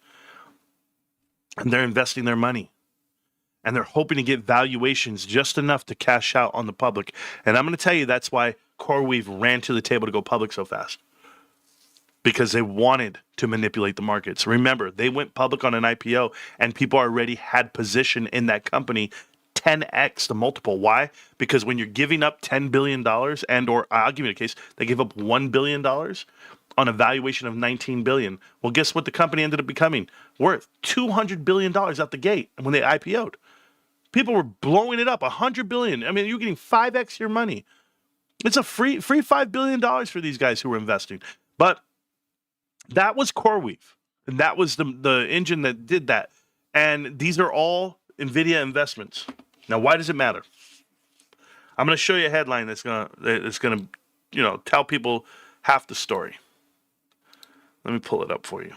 And they're investing their money. And they're hoping to get valuations just enough to cash out on the public. And I'm going to tell you that's why CoreWeave ran to the table to go public so fast. Because they wanted to manipulate the markets. Remember, they went public on an IPO and people already had position in that company 10x the multiple. Why? Because when you're giving up $10 billion and or I'll give you a case, they gave up $1 billion on a valuation of $19 billion. Well, guess what the company ended up becoming? Worth $200 billion out the gate when they IPO'd. People were blowing it up, $100 billion. I mean, you're getting 5x your money. It's a free $5 billion for these guys who were investing. But that was CoreWeave, and that was the engine that did that. And these are all NVIDIA investments. Now, why does it matter? I'm going to show you a headline that's gonna tell people half the story. Let me pull it up for you.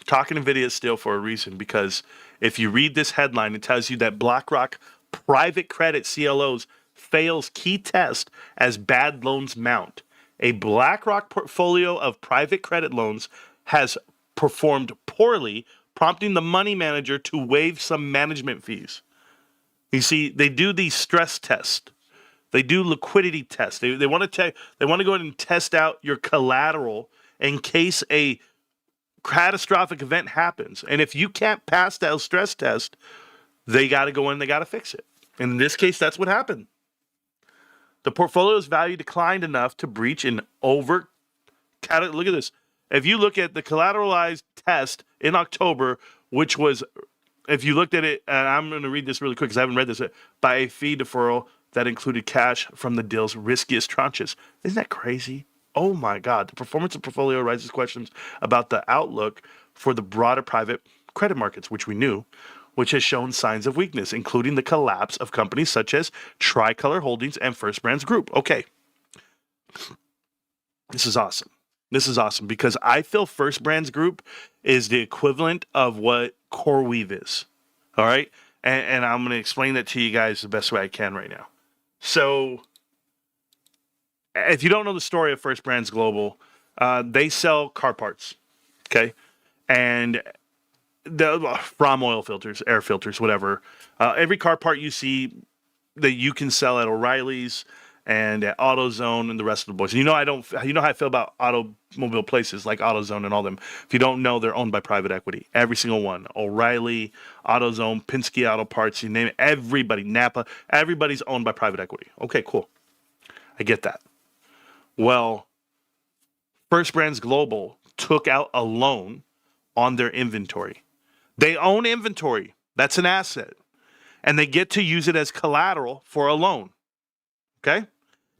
Talking NVIDIA still for a reason, because if you read this headline, it tells you that BlackRock private credit CLOs fails key test as bad loans mount. A BlackRock portfolio of private credit loans has performed poorly, prompting the money manager to waive some management fees. You see, they do these stress tests. They do liquidity tests. They want to go ahead and test out your collateral in case a catastrophic event happens. And if you can't pass that stress test, they got to go in, they got to fix it. In this case, that's what happened. The portfolio's value declined enough to breach an look at this. If you look at the collateralized test in October, which was, if you looked at it, and I'm going to read this really quick because I haven't read this, by a fee deferral that included cash from the deal's riskiest tranches. Isn't that crazy? Oh my God. The performance of portfolio raises questions about the outlook for the broader private credit markets, which we knew, which has shown signs of weakness, including the collapse of companies such as Tricolor Holdings and First Brands Group. Okay. This is awesome. This is awesome because I feel First Brands Group is the equivalent of what CoreWeave is. All right. And I'm going to explain that to you guys the best way I can right now. So if you don't know the story of First Brands Global, they sell car parts. Okay. And from oil filters, air filters, whatever. Every car part you see that you can sell at O'Reilly's and at AutoZone and the rest of the boys. You know how I feel about automobile places like AutoZone and all them. If you don't know, they're owned by private equity. Every single one. O'Reilly, AutoZone, Penske Auto Parts, you name it. Everybody, Napa, everybody's owned by private equity. Okay, cool. I get that. Well, First Brands Global took out a loan on their inventory. They own inventory. That's an asset. And they get to use it as collateral for a loan. Okay?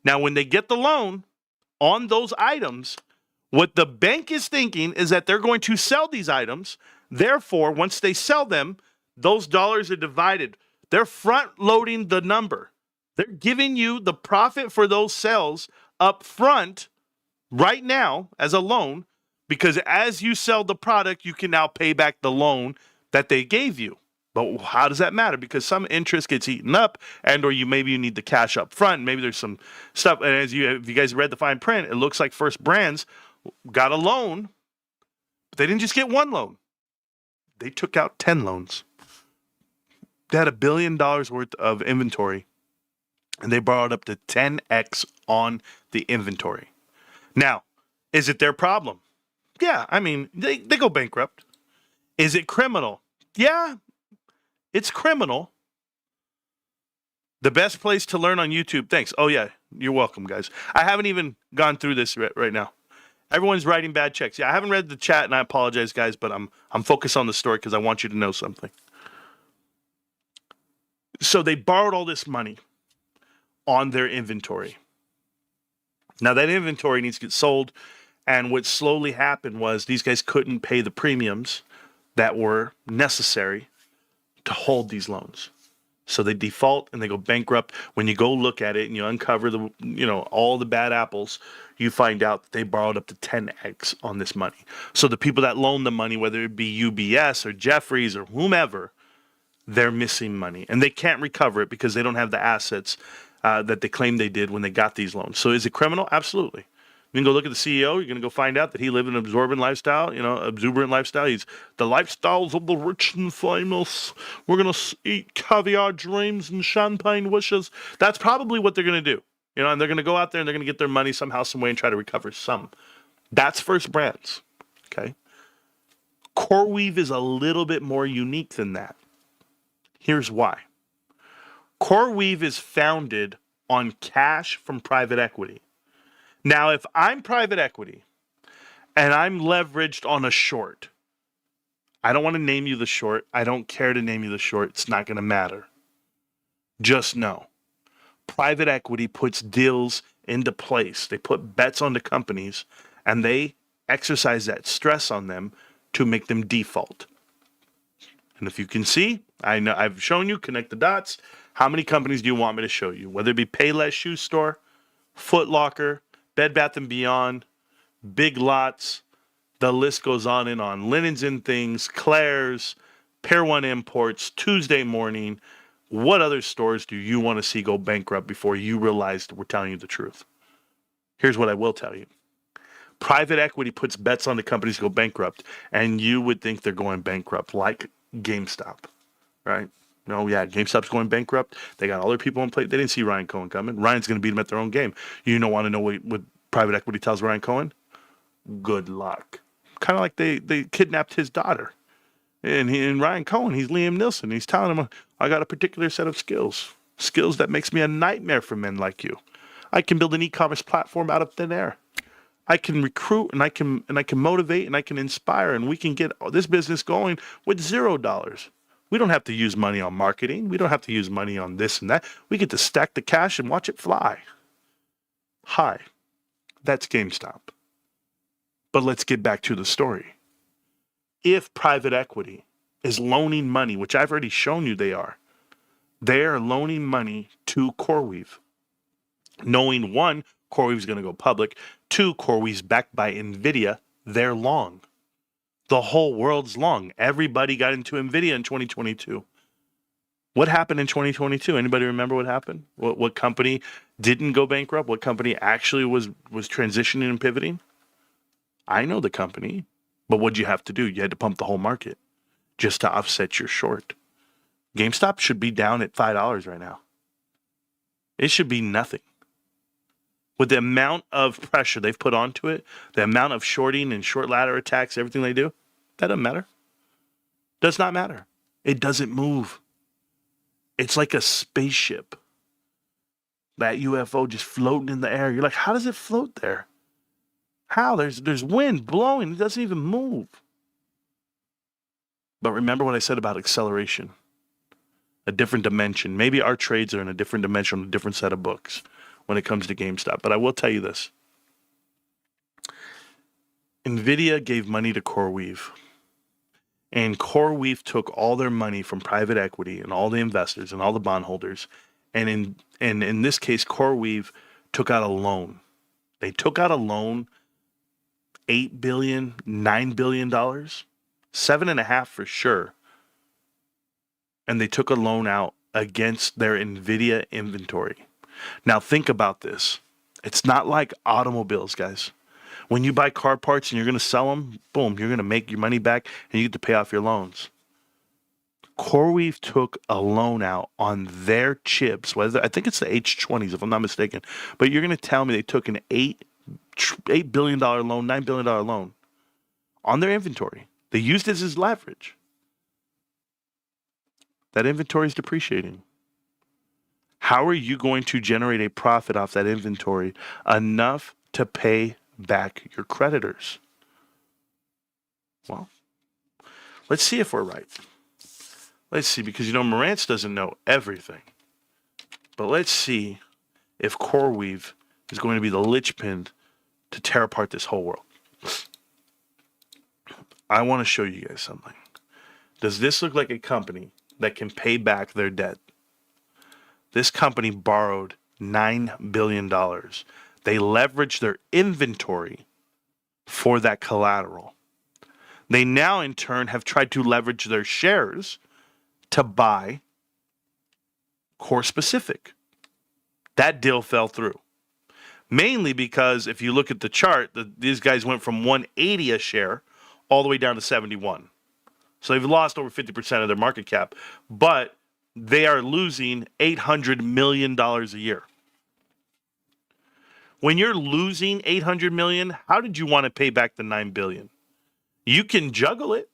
Now, when they get the loan on those items, what the bank is thinking is that they're going to sell these items. Therefore, once they sell them, those dollars are divided. They're front loading the number. They're giving you the profit for those sales up front right now as a loan, because as you sell the product, you can now pay back the loan that they gave you. But how does that matter? Because some interest gets eaten up, and or maybe you need the cash up front. Maybe there's some stuff. And if you guys read the fine print, it looks like First Brands got a loan, but they didn't just get one loan. They took out 10 loans. They had $1 billion worth of inventory, and they borrowed up to 10x on the inventory. Now, is it their problem? Yeah, I mean, they go bankrupt. Is it criminal? Yeah, it's criminal. The best place to learn on YouTube. Thanks. Oh, yeah, you're welcome, guys. I haven't even gone through this right now. Everyone's writing bad checks. Yeah, I haven't read the chat, and I apologize, guys, but I'm focused on the story because I want you to know something. So they borrowed all this money on their inventory. Now, that inventory needs to get sold, and what slowly happened was these guys couldn't pay the premiums that were necessary to hold these loans. So they default and they go bankrupt. When you go look at it and you uncover all the bad apples, you find out that they borrowed up to 10x on this money. So the people that loaned the money, whether it be UBS or Jefferies or whomever, they're missing money. And they can't recover it because they don't have the assets that they claim they did when they got these loans. So is it criminal? Absolutely. You can go look at the CEO. You're going to go find out that he lived an exuberant lifestyle. He's the lifestyles of the rich and famous. We're going to eat caviar dreams and champagne wishes. That's probably what they're going to do. And they're going to go out there and they're going to get their money somehow, some way, and try to recover some. That's First Brands. Okay. CoreWeave is a little bit more unique than that. Here's why. CoreWeave is founded on cash from private equity. Now, if I'm private equity and I'm leveraged on a short, I don't want to name you the short. I don't care to name you the short. It's not going to matter. Just know, private equity puts deals into place. They put bets on the companies, and they exercise that stress on them to make them default. And if you can see, I know I've shown you, connect the dots. How many companies do you want me to show you? Whether it be Payless Shoe Store, Foot Locker, Bed Bath & Beyond, Big Lots, the list goes on and on. Linens and Things, Claire's, Pier 1 Imports, Tuesday Morning. What other stores do you want to see go bankrupt before you realize we're telling you the truth? Here's what I will tell you. Private equity puts bets on the companies to go bankrupt, and you would think they're going bankrupt, like GameStop, right? No, yeah, GameStop's going bankrupt. They got all their people in place. They didn't see Ryan Cohen coming. Ryan's going to beat them at their own game. You don't want to know what private equity tells Ryan Cohen? Good luck. Kind of like they kidnapped his daughter. And Ryan Cohen, he's Liam Neeson. He's telling him, I got a particular set of skills that makes me a nightmare for men like you. I can build an e-commerce platform out of thin air. I can recruit and I can motivate and I can inspire, and we can get this business going with $0. We don't have to use money on marketing. We don't have to use money on this and that. We get to stack the cash and watch it fly. Hi, that's GameStop. But let's get back to the story. If private equity is loaning money, which I've already shown you they are loaning money to CoreWeave, knowing one, CoreWeave's going to go public, two, CoreWeave's backed by NVIDIA, they're long. The whole world's long. Everybody got into NVIDIA in 2022. What happened in 2022? Anybody remember what happened? What company didn't go bankrupt? What company actually was transitioning and pivoting? I know the company, but what'd you have to do? You had to pump the whole market just to offset your short. GameStop should be down at $5 right now. It should be nothing. With the amount of pressure they've put onto it, the amount of shorting and short ladder attacks, everything they do, that doesn't matter. Does not matter. It doesn't move. It's like a spaceship. That UFO just floating in the air. You're like, how does it float there? How? There's wind blowing. It doesn't even move. But remember what I said about acceleration. A different dimension. Maybe our trades are in a different dimension, a different set of books when it comes to GameStop. But I will tell you this. NVIDIA gave money to CoreWeave. And CoreWeave took all their money from private equity and all the investors and all the bondholders. And in this case, CoreWeave took out a loan. They took out a loan, $8 billion, $9 billion, $7.5 billion for sure. And they took a loan out against their NVIDIA inventory. Now think about this. It's not like automobiles, guys. When you buy car parts and you're going to sell them, boom, you're going to make your money back and you get to pay off your loans. CoreWeave took a loan out on their chips. I think it's the H20s, if I'm not mistaken. But you're going to tell me they took an $8 billion loan, $9 billion loan on their inventory. They used it as leverage. That inventory is depreciating. How are you going to generate a profit off that inventory enough to pay back your creditors? Well, let's see if we're right. Let's see, because Marantz doesn't know everything. But let's see if CoreWeave is going to be the linchpin to tear apart this whole world. I want to show you guys something. Does this look like a company that can pay back their debt? This company borrowed $9 billion. They leveraged their inventory for that collateral. They now, in turn, have tried to leverage their shares to buy Core Specific. That deal fell through. Mainly because if you look at the chart, these guys went from 180 a share all the way down to 71. So they've lost over 50% of their market cap, but they are losing $800 million a year. When you're losing $800 million, how did you want to pay back the $9 billion? You can juggle it.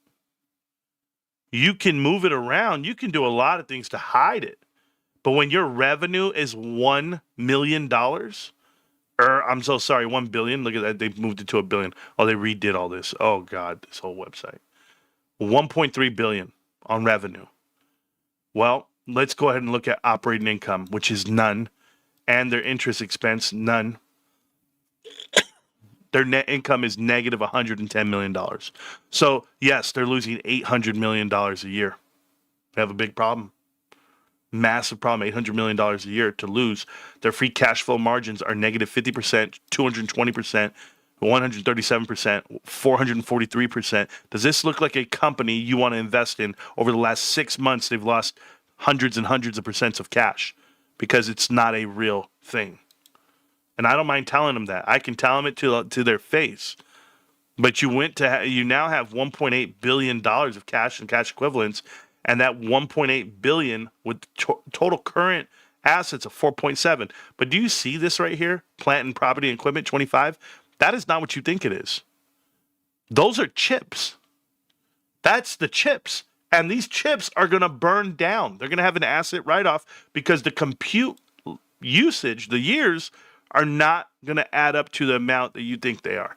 You can move it around. You can do a lot of things to hide it. But when your revenue is $1 million, I'm so sorry, 1 billion. Look at that. They moved it to $1 billion. Oh, they redid all this. Oh, God, this whole website. 1.3 billion on revenue. Well, let's go ahead and look at operating income, which is none, and their interest expense, none. Their net income is negative $110 million. So, yes, they're losing $800 million a year. They have a big problem. Massive problem, $800 million a year to lose. Their free cash flow margins are negative 50%, 220%, 137%, 443%. Does this look like a company you want to invest in? Over the last 6 months, they've lost hundreds and hundreds of percents of cash because it's not a real thing. And I don't mind telling them that. I can tell them it to their face. But you now have $1.8 billion of cash and cash equivalents, and that $1.8 billion with total current assets of 4.7. But do you see this right here? Plant and property and equipment, 25. That is not what you think it is. Those are chips. That's the chips. And these chips are going to burn down. They're going to have an asset write-off because the compute usage, the years, are not going to add up to the amount that you think they are.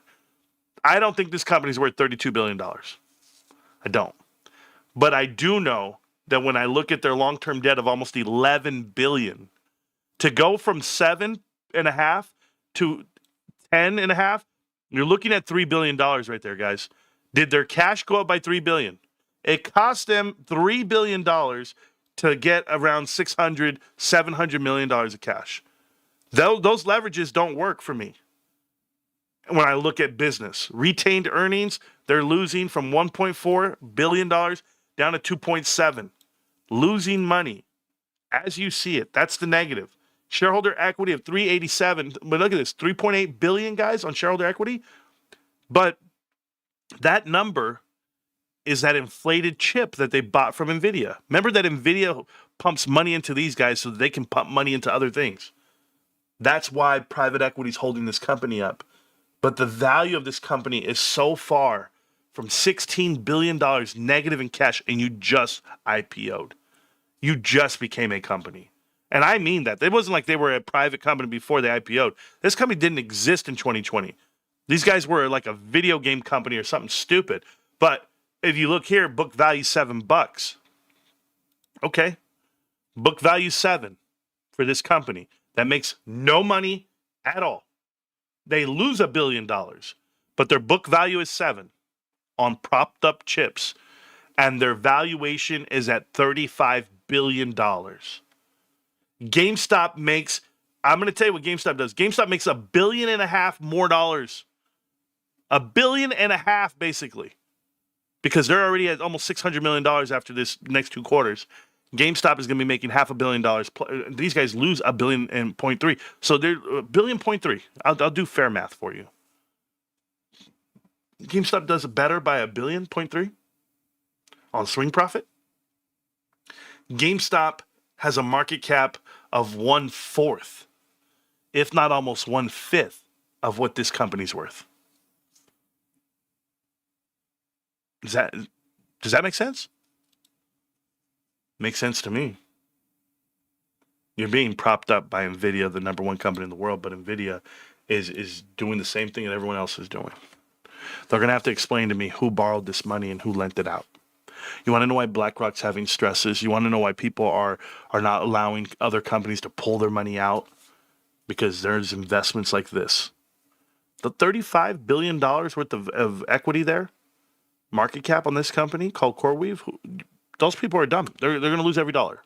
I don't think this company's worth $32 billion. I don't. But I do know that when I look at their long-term debt of almost $11 billion, to go from 7.5 to 10.5, you're looking at $3 billion right there, guys. Did their cash go up by $3 billion? It cost them $3 billion to get around $600, $700 million of cash. Those leverages don't work for me. When I look at business, retained earnings, they're losing from $1.4 billion down to 2.7. Losing money as you see it. That's the negative. Shareholder equity of 387. But look at this, 3.8 billion, guys, on shareholder equity. But that number is that inflated chip that they bought from NVIDIA. Remember that NVIDIA pumps money into these guys so that they can pump money into other things. That's why private equity is holding this company up. But the value of this company is so far from $16 billion negative in cash, and you just IPO'd. You just became a company. And I mean that. It wasn't like they were a private company before they IPO'd. This company didn't exist in 2020. These guys were like a video game company or something stupid. But if you look here, book value $7. Okay. Book value 7 for this company. That makes no money at all. They lose $1 billion, but their book value is 7 on propped up chips, and their valuation is at $35 billion. GameStop makes, I'm going to tell you what GameStop does. GameStop makes $1.5 billion more dollars. $1.5 billion basically, because they're already at almost $600 million after this next 2 quarters. GameStop is going to be making $500 million. These guys lose $1.3 billion. So they're $1.3 billion. I'll do fair math for you. GameStop does better by $1.3 billion on swing profit. GameStop has a market cap of 1/4, if not almost 1/5 of what this company's worth. Does that make sense? Makes sense to me. You're being propped up by NVIDIA, the number 1 company in the world, but NVIDIA is doing the same thing that everyone else is doing. They're going to have to explain to me who borrowed this money and who lent it out. You want to know why BlackRock's having stresses? You want to know why people are not allowing other companies to pull their money out? Because there's investments like this. The $35 billion worth of equity there, market cap on this company called CoreWeave, those people are dumb. They're going to lose every dollar.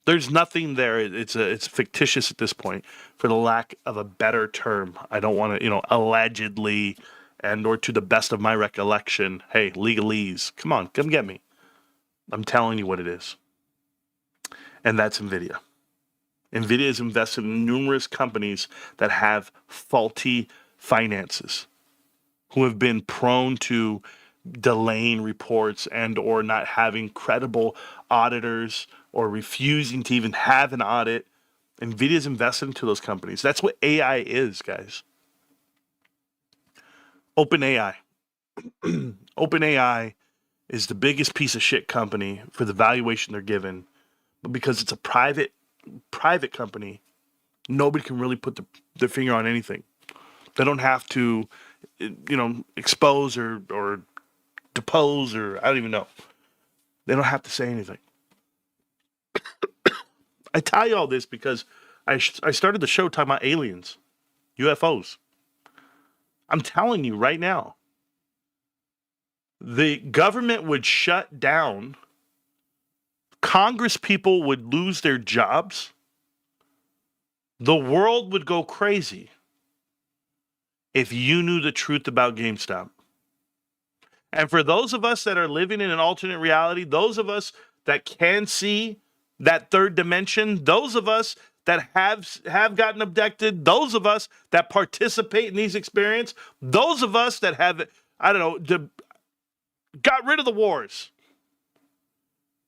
There's nothing there. It's fictitious at this point, for the lack of a better term. I don't want to, allegedly, and or to the best of my recollection. Hey, legalese, come get me. I'm telling you what it is, and that's NVIDIA. NVIDIA is invested in numerous companies that have faulty finances, who have been prone to delaying reports and or not having credible auditors or refusing to even have an audit. NVIDIA's invested into those companies. That's what AI is, guys. OpenAI. OpenAI is the biggest piece of shit company for the valuation they're given, but because it's a private company, nobody can really put their finger on anything. They don't have to, expose or depose, or I don't even know. They don't have to say anything. I tell you all this because I started the show talking about aliens, UFOs. I'm telling you right now, the government would shut down. Congress people would lose their jobs. The world would go crazy if you knew the truth about GameStop. And for those of us that are living in an alternate reality, those of us that can see that third dimension, those of us that have gotten abducted, those of us that participate in these experiences, those of us that have, I don't know, got rid of the wars.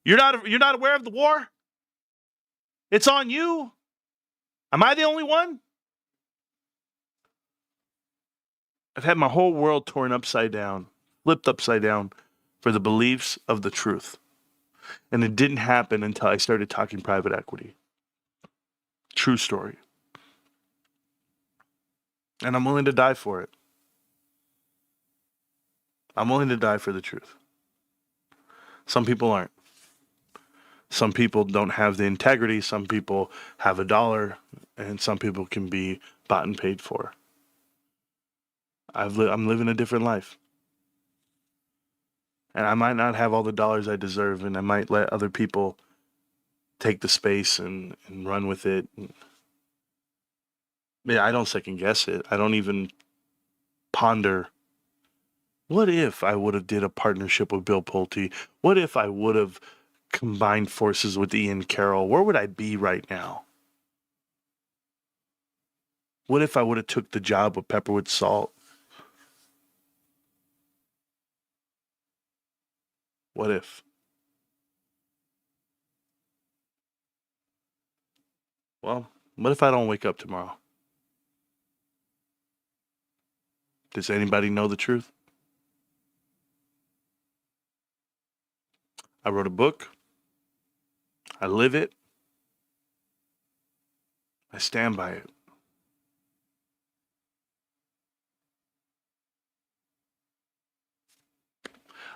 You're not aware of the war? It's on you. Am I the only one? I've had my whole world torn upside down, flipped upside down for the beliefs of the truth. And it didn't happen until I started talking private equity. True story. And I'm willing to die for it. I'm willing to die for the truth. Some people aren't. Some people don't have the integrity. Some people have a dollar, and some people can be bought and paid for. I'm living a different life. And I might not have all the dollars I deserve, and I might let other people take the space and run with it. I don't second guess it. I don't even ponder, what if I would have did a partnership with Bill Pulte? What if I would have combined forces with Ian Carroll? Where would I be right now? What if I would have took the job with Pepperwood Salt? What if? Well, what if I don't wake up tomorrow? Does anybody know the truth? I wrote a book. I live it. I stand by it.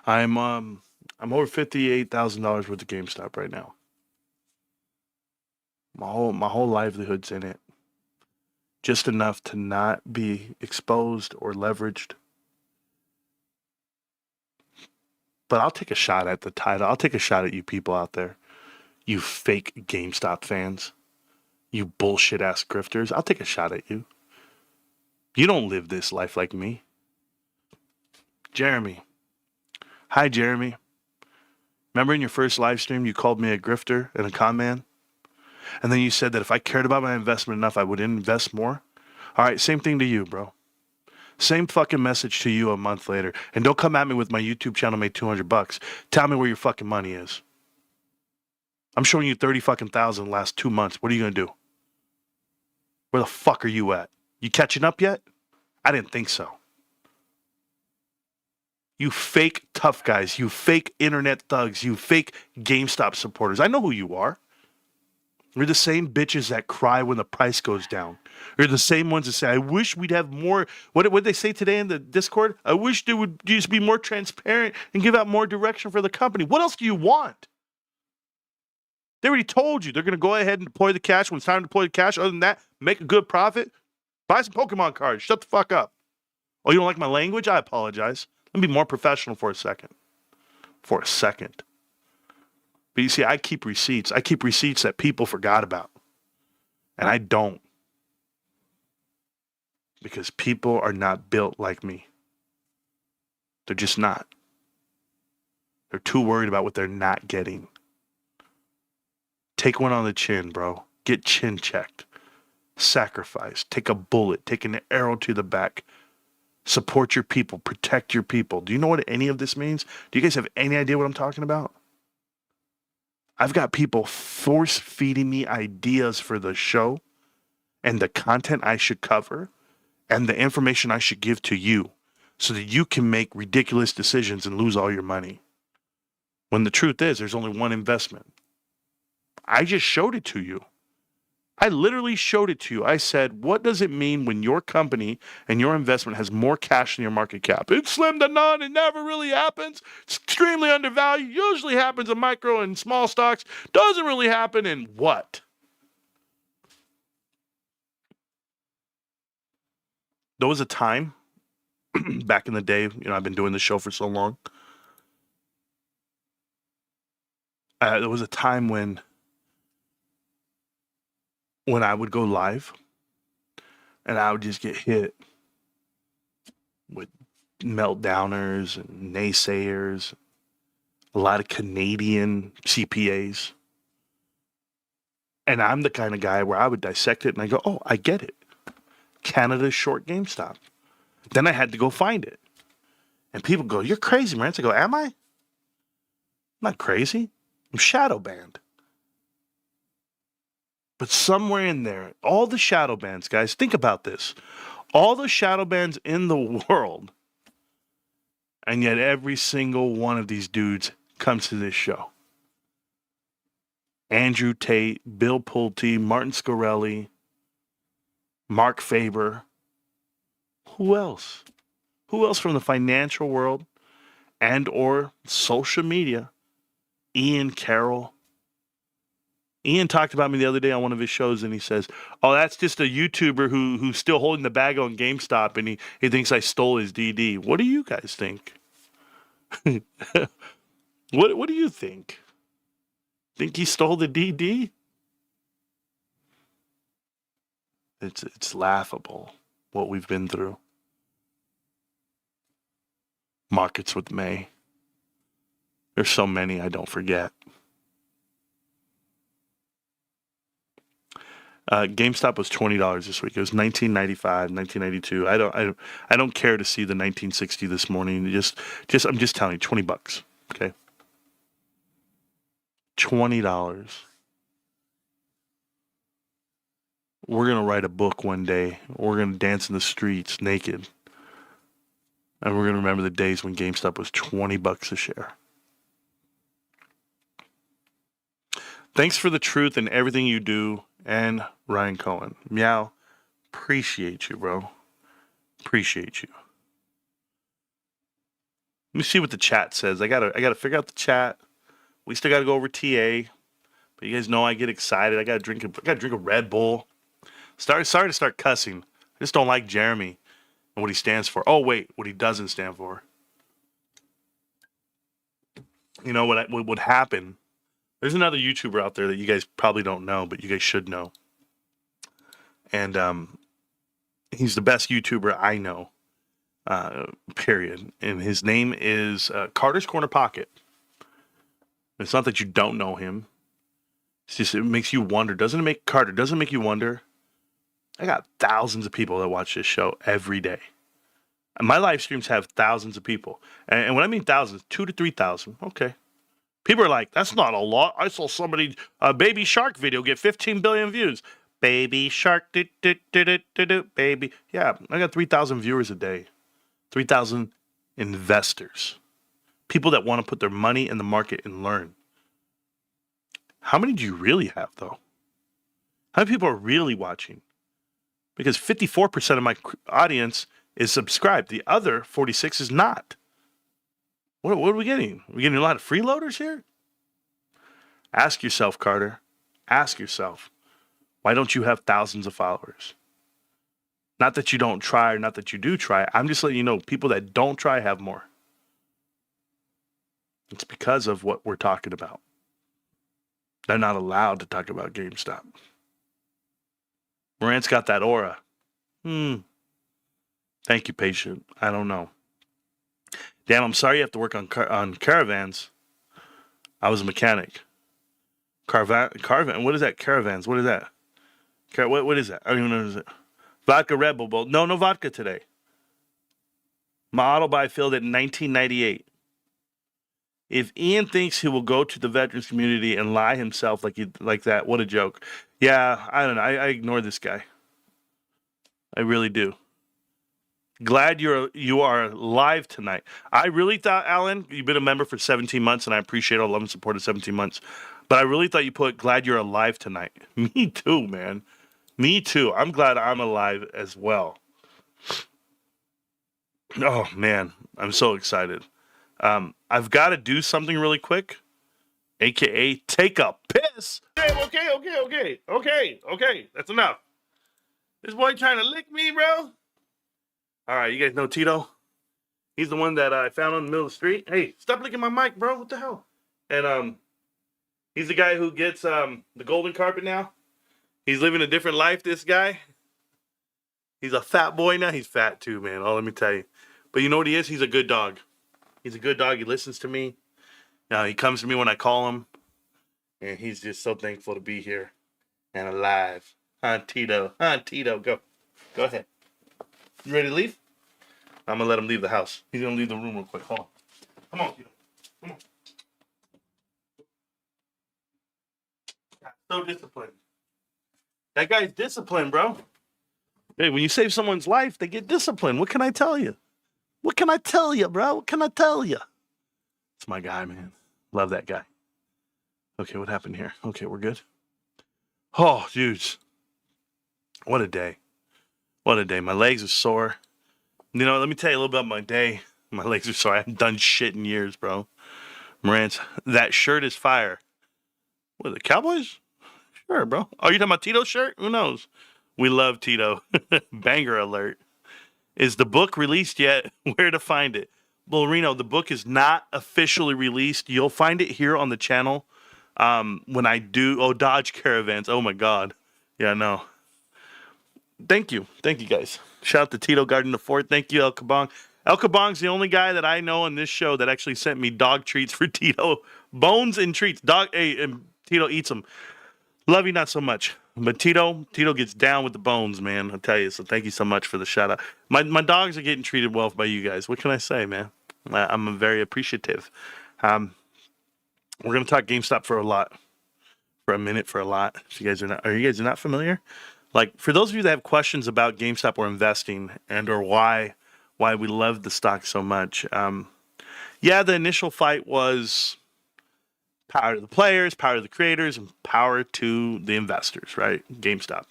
I'm over $58,000 worth of GameStop right now. My whole livelihood's in it. Just enough to not be exposed or leveraged. But I'll take a shot at the title. I'll take a shot at you people out there. You fake GameStop fans. You bullshit ass grifters. I'll take a shot at you. You don't live this life like me. Jeremy. Hi, Jeremy. Remember in your first live stream, you called me a grifter and a con man? And then you said that if I cared about my investment enough, I would invest more? All right, same thing to you, bro. Same fucking message to you a month later. And don't come at me with my YouTube channel made $200. Tell me where your fucking money is. I'm showing you 30 fucking thousand the last 2 months. What are you going to do? Where the fuck are you at? You catching up yet? I didn't think so. You fake tough guys. You fake internet thugs. You fake GameStop supporters. I know who you are. You're the same bitches that cry when the price goes down. You're the same ones that say, I wish we'd have more. What did they say today in the Discord? I wish they would just be more transparent and give out more direction for the company. What else do you want? They already told you they're going to go ahead and deploy the cash when it's time to deploy the cash. Other than that, make a good profit. Buy some Pokemon cards. Shut the fuck up. Oh, you don't like my language? I apologize. Let me be more professional for a second. For a second. But you see, I keep receipts. I keep receipts that people forgot about. And I don't. Because people are not built like me. They're just not. They're too worried about what they're not getting. Take one on the chin, bro. Get chin checked. Sacrifice. Take a bullet. Take an arrow to the back. Support your people. Protect your people. Do you know what any of this means? Do you guys have any idea what I'm talking about? I've got people force feeding me ideas for the show and the content I should cover and the information I should give to you so that you can make ridiculous decisions and lose all your money. When the truth is, there's only one investment. I just showed it to you. I literally showed it to you. I said, what does it mean when your company and your investment has more cash than your market cap? It's slim to none. It never really happens. It's extremely undervalued. Usually happens in micro and small stocks. Doesn't really happen in what? There was a time back in the day, I've been doing the show for so long. There was a time when I would go live and I would just get hit with meltdowners and naysayers, a lot of Canadian CPAs. And I'm the kind of guy where I would dissect it and I go, oh, I get it. Canada's short GameStop. Then I had to go find it. And people go, you're crazy, man. I go, am I? I'm not crazy. I'm shadow banned. But somewhere in there, all the shadow bans, guys, think about this. All the shadow bans in the world, and yet every single one of these dudes comes to this show. Andrew Tate, Bill Pulte, Martin Scarelli, Mark Faber. Who else? Who else from the financial world and or social media? Ian Carroll. Ian talked about me the other day on one of his shows, and he says, oh, that's just a YouTuber who's still holding the bag on GameStop, and he thinks I stole his DD. What do you guys think? What do you think? Think he stole the DD? It's laughable what we've been through. Markets with May. There's so many I don't forget. GameStop was $20 this week. It was $19.95, $19.92. I don't care to see the 1960 this morning. I'm just telling you, $20. Okay, $20. We're gonna write a book one day. We're gonna dance in the streets naked, and we're gonna remember the days when GameStop was $20 a share. Thanks for the truth and everything you do. And Ryan Cohen. Meow. Appreciate you, bro. Appreciate you. Let me see what the chat says. I gotta figure out the chat. We still gotta go over TA. But you guys know I get excited. I gotta drink a Red Bull. Sorry to start cussing. I just don't like Jeremy and what he stands for. Oh wait, what he doesn't stand for. You know what would happen? There's another YouTuber out there that you guys probably don't know, but you guys should know. And he's the best YouTuber I know, period. And his name is Carter's Corner Pocket. It's not that you don't know him. It's just it makes you wonder. Doesn't it make you wonder? I got thousands of people that watch this show every day. And my live streams have thousands of people. And when I mean thousands, 2,000 to 3,000. Okay. People are like, that's not a lot. I saw somebody, a Baby Shark video get 15 billion views. Baby Shark, baby. Yeah, I got 3,000 viewers a day. 3,000 investors. People that want to put their money in the market and learn. How many do you really have, though? How many people are really watching? Because 54% of my audience is subscribed. The other 46 is not. What are we getting? Are we getting a lot of freeloaders here? Ask yourself, Carter. Ask yourself, why don't you have thousands of followers? Not that you don't try or not that you do try. I'm just letting you know, people that don't try have more. It's because of what we're talking about. They're not allowed to talk about GameStop. Morant's got that aura. Thank you, patient. I don't know. Dan, I'm sorry you have to work on caravans. I was a mechanic. Caravan. What is that? Caravans. What is that? What is that? I don't even know what is it. Vodka Red Bull. No vodka today. My auto buy filled at 1998. If Ian thinks he will go to the veterans community and lie himself like that, what a joke. Yeah, I don't know. I ignore this guy. I really do. Glad you are live tonight. I really thought, Alan, you've been a member for 17 months, and I appreciate all love and support of 17 months. But I really thought you put glad you're alive tonight. Me too, man. Me too. I'm glad I'm alive as well. Oh, man. I'm so excited. I've got to do something really quick, a.k.a. take a piss. Okay. That's enough. This boy trying to lick me, bro. All right, you guys know Tito? He's the one that I found on the middle of the street. Hey, stop licking my mic, bro. What the hell? And he's the guy who gets the golden carpet now. He's living a different life, this guy. He's a fat boy now. He's fat too, man. Oh, let me tell you. But you know what he is? He's a good dog. He's a good dog. He listens to me. Now he comes to me when I call him. And he's just so thankful to be here and alive. Huh, Tito? Go. Go ahead. You ready to leave? I'm going to let him leave the house. He's going to leave the room real quick. Hold on. Come on, Tito. Come on. So disciplined. That guy's disciplined, bro. Hey, when you save someone's life, they get disciplined. What can I tell you? What can I tell you, bro? What can I tell you? It's my guy, man. Love that guy. Okay, what happened here? Okay, we're good. Oh, dudes. What a day. What a day. My legs are sore. You know, let me tell you a little bit about my day. My legs are sore. I haven't done shit in years, bro. Marantz, that shirt is fire. What, the Cowboys? Sure, bro. Oh, you talking about Tito's shirt? Who knows? We love Tito. Banger alert. Is the book released yet? Where to find it? Well, Reno, the book is not officially released. You'll find it here on the channel when I do. Oh, Dodge Caravans. Oh, my God. Yeah, no. Thank you. Thank you, guys. Shout out to Tito Garden the Fort. Thank you, El Kabong. El Kabong's the only guy that I know on this show that actually sent me dog treats for Tito. Bones and treats. Dog. Hey, and Tito eats them. Love you not so much. But Tito gets down with the bones, man. I'll tell you. So thank you so much for the shout out. My dogs are getting treated well by you guys. What can I say, man? I'm very appreciative. We're gonna talk GameStop for a minute. If you guys are you guys not familiar? Like, for those of you that have questions about GameStop or investing and or why we love the stock so much, yeah, the initial fight was power to the players, power to the creators, and power to the investors, right? GameStop.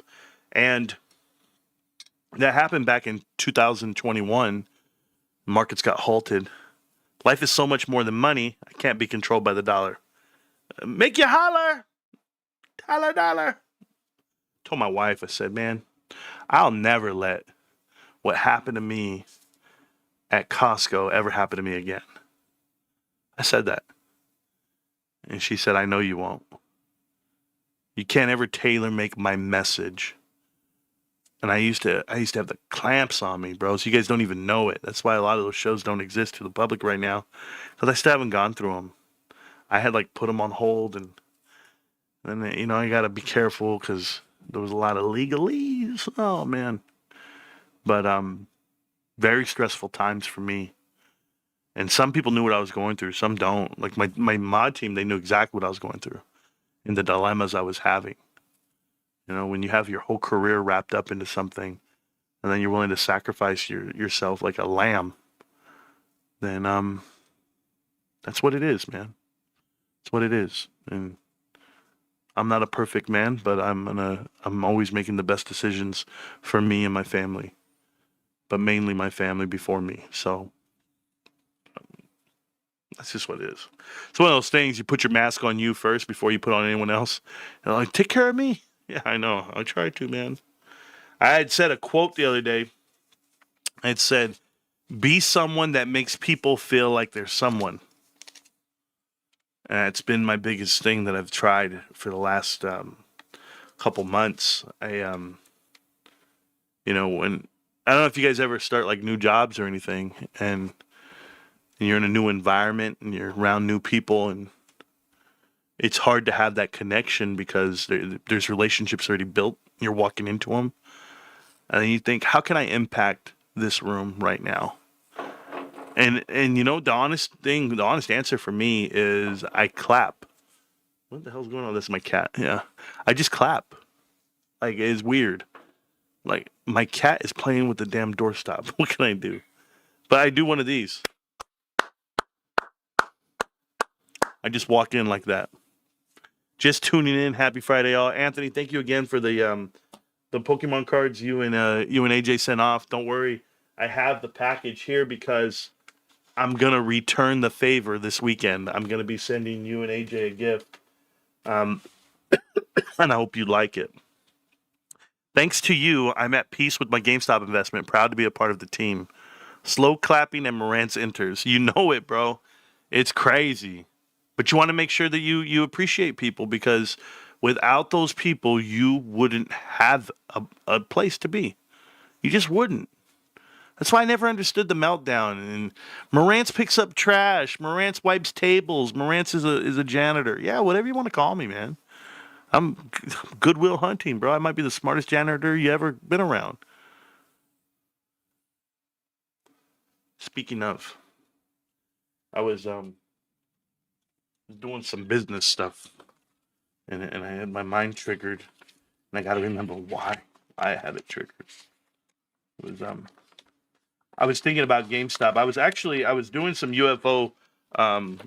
And that happened back in 2021. Markets got halted. Life is so much more than money. I can't be controlled by the dollar. Make you holler. Dollar. Told my wife, I said, man, I'll never let what happened to me at Costco ever happen to me again. I said that. And she said, I know you won't. You can't ever tailor make my message. And I used to have the clamps on me, bro. So you guys don't even know it. That's why a lot of those shows don't exist to the public right now. Because I still haven't gone through them. I had put them on hold, and then I got to be careful because there was a lot of legalese. Oh man. But very stressful times for me. And some people knew what I was going through. Some don't. Like my mod team, they knew exactly what I was going through and the dilemmas I was having. You know, when you have your whole career wrapped up into something and then you're willing to sacrifice yourself like a lamb, then that's what it is, man. That's what it is. And I'm not a perfect man, but I'm always making the best decisions for me and my family. But mainly my family before me. So that's just what it is. It's one of those things, you put your mask on you first before you put on anyone else. And take care of me. Yeah, I know. I'll try to, man. I had said a quote the other day. It said, be someone that makes people feel like they're someone. And it's been my biggest thing that I've tried for the last couple months. When I don't know if you guys ever start new jobs or anything, and you're in a new environment and you're around new people, and it's hard to have that connection because there's relationships already built. You're walking into them, and then you think, how can I impact this room right now? And the honest answer for me is I clap. What the hell's going on? This is my cat. Yeah, I just clap. It's weird. My cat is playing with the damn doorstop. What can I do? But I do one of these. I just walk in like that. just tuning in. Happy Friday, all. Anthony, thank you again for the Pokemon cards you and AJ sent off. Don't worry, I have the package here because I'm gonna return the favor this weekend. I'm gonna be sending you and AJ a gift, and I hope you like it. Thanks to you, I'm at peace with my GameStop investment. Proud to be a part of the team. Slow clapping and Morantz enters. You know it, bro. It's crazy. But you want to make sure that you appreciate people, because without those people, you wouldn't have a place to be. You just wouldn't. That's why I never understood the meltdown. And Morantz picks up trash. Morantz wipes tables. Morantz is a janitor. Yeah, whatever you want to call me, man. I'm Goodwill Hunting, bro. I might be the smartest janitor you ever been around. Speaking of, I was doing some business stuff, and I had my mind triggered, and I got to remember why I had it triggered. It was I was thinking about GameStop. I was doing some UFO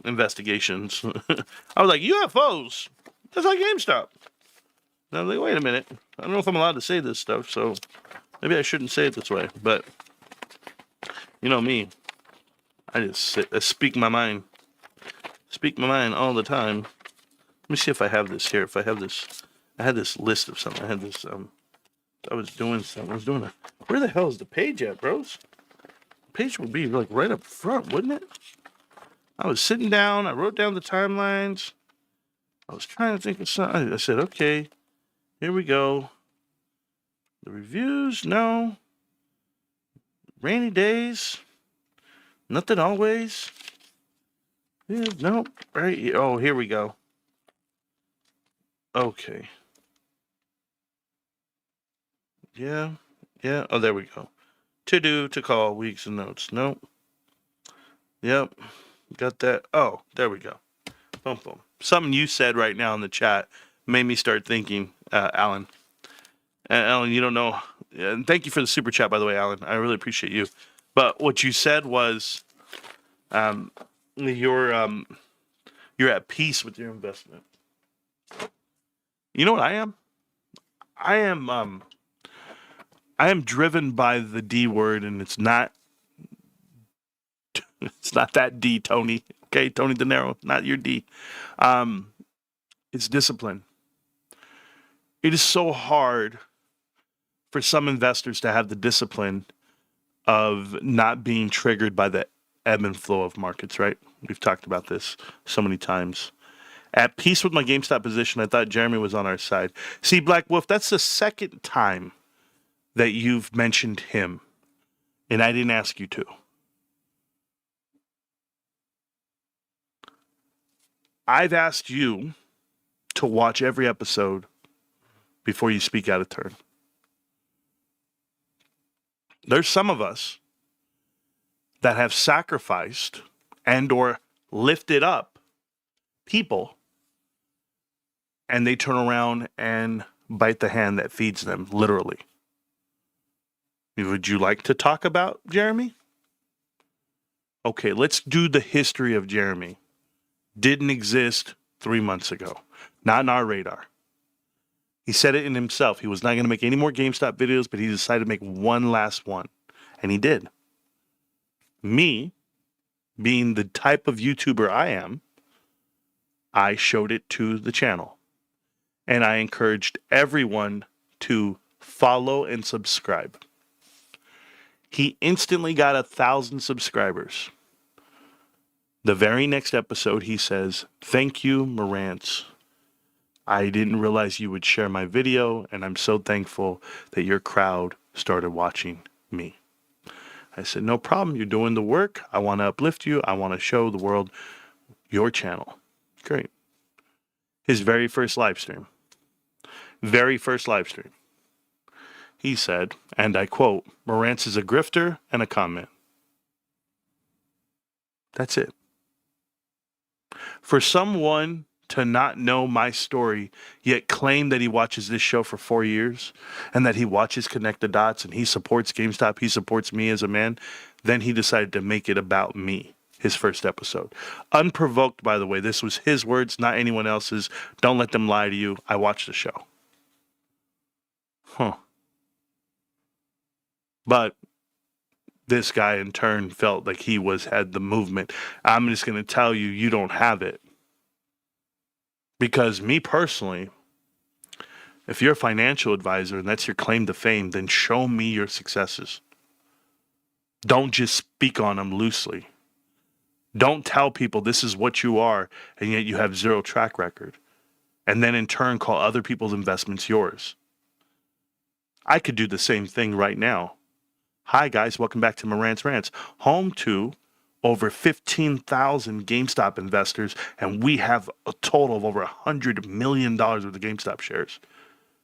investigations. I was like, UFOs? That's like GameStop. And I was like, wait a minute. I don't know if I'm allowed to say this stuff, so maybe I shouldn't say it this way. But you know me, I just speak my mind. Speak my mind all the time. Let me see if I have this here. If I have this, I had this list of something. I had this. I was doing something. I was doing a. Where the hell is the page at, bros? The page would be like right up front, wouldn't it? I was sitting down. I wrote down the timelines. I was trying to think of something. I said, okay, here we go. The reviews, no. Rainy days, nothing always. Yeah, nope. Right here. Oh, here we go. Okay. Yeah. Oh, there we go. To do, to call, weeks and notes. Nope. Yep. Got that. Oh, there we go. Boom, boom. Something you said right now in the chat made me start thinking, Alan. Alan, you don't know. And thank you for the super chat, by the way, Alan. I really appreciate you. But what you said was, you're at peace with your investment. You know what I am? I am driven by the D word, and it's not that D, Tony. Okay, Tony De Niro, not your D. It's discipline. It is so hard for some investors to have the discipline of not being triggered by the ebb and flow of markets, right? We've talked about this so many times. At peace with my GameStop position, I thought Jeremy was on our side. See, Black Wolf, that's the second time that you've mentioned him, and I didn't ask you to. I've asked you to watch every episode before you speak out of turn. There's some of us that have sacrificed and or lifted up people, and they turn around and bite the hand that feeds them, literally. Would you like to talk about Jeremy? Okay, let's do the history of Jeremy. Didn't exist 3 months ago. Not on our radar. He said it in himself. He was not going to make any more GameStop videos, but he decided to make one last one. And he did. Me, being the type of YouTuber I am, I showed it to the channel. And I encouraged everyone to follow and subscribe. He instantly got 1,000 subscribers. The very next episode, he says, "Thank you, Morantz. I didn't realize you would share my video, and I'm so thankful that your crowd started watching me." I said, no problem. You're doing the work. I want to uplift you. I want to show the world your channel. Great. His very first live stream. He said, and I quote, "Morantz is a grifter," and a comment. That's it. For someone to not know my story, yet claim that he watches this show for 4 years, and that he watches Connect the Dots, and he supports GameStop, he supports me as a man, then he decided to make it about me. his first episode. Unprovoked, by the way. This was his words, not anyone else's. Don't let them lie to you. I watched the show. But this guy in turn felt like he had the movement. I'm just going to tell you, you don't have it. Because me personally, if you're a financial advisor and that's your claim to fame, then show me your successes. Don't just speak on them loosely. Don't tell people this is what you are, and yet you have zero track record. And then in turn call other people's investments yours. I could do the same thing right now. Hi guys, welcome back to Morant's Rants, home to over 15,000 GameStop investors, and we have a total of over $100 million worth of GameStop shares.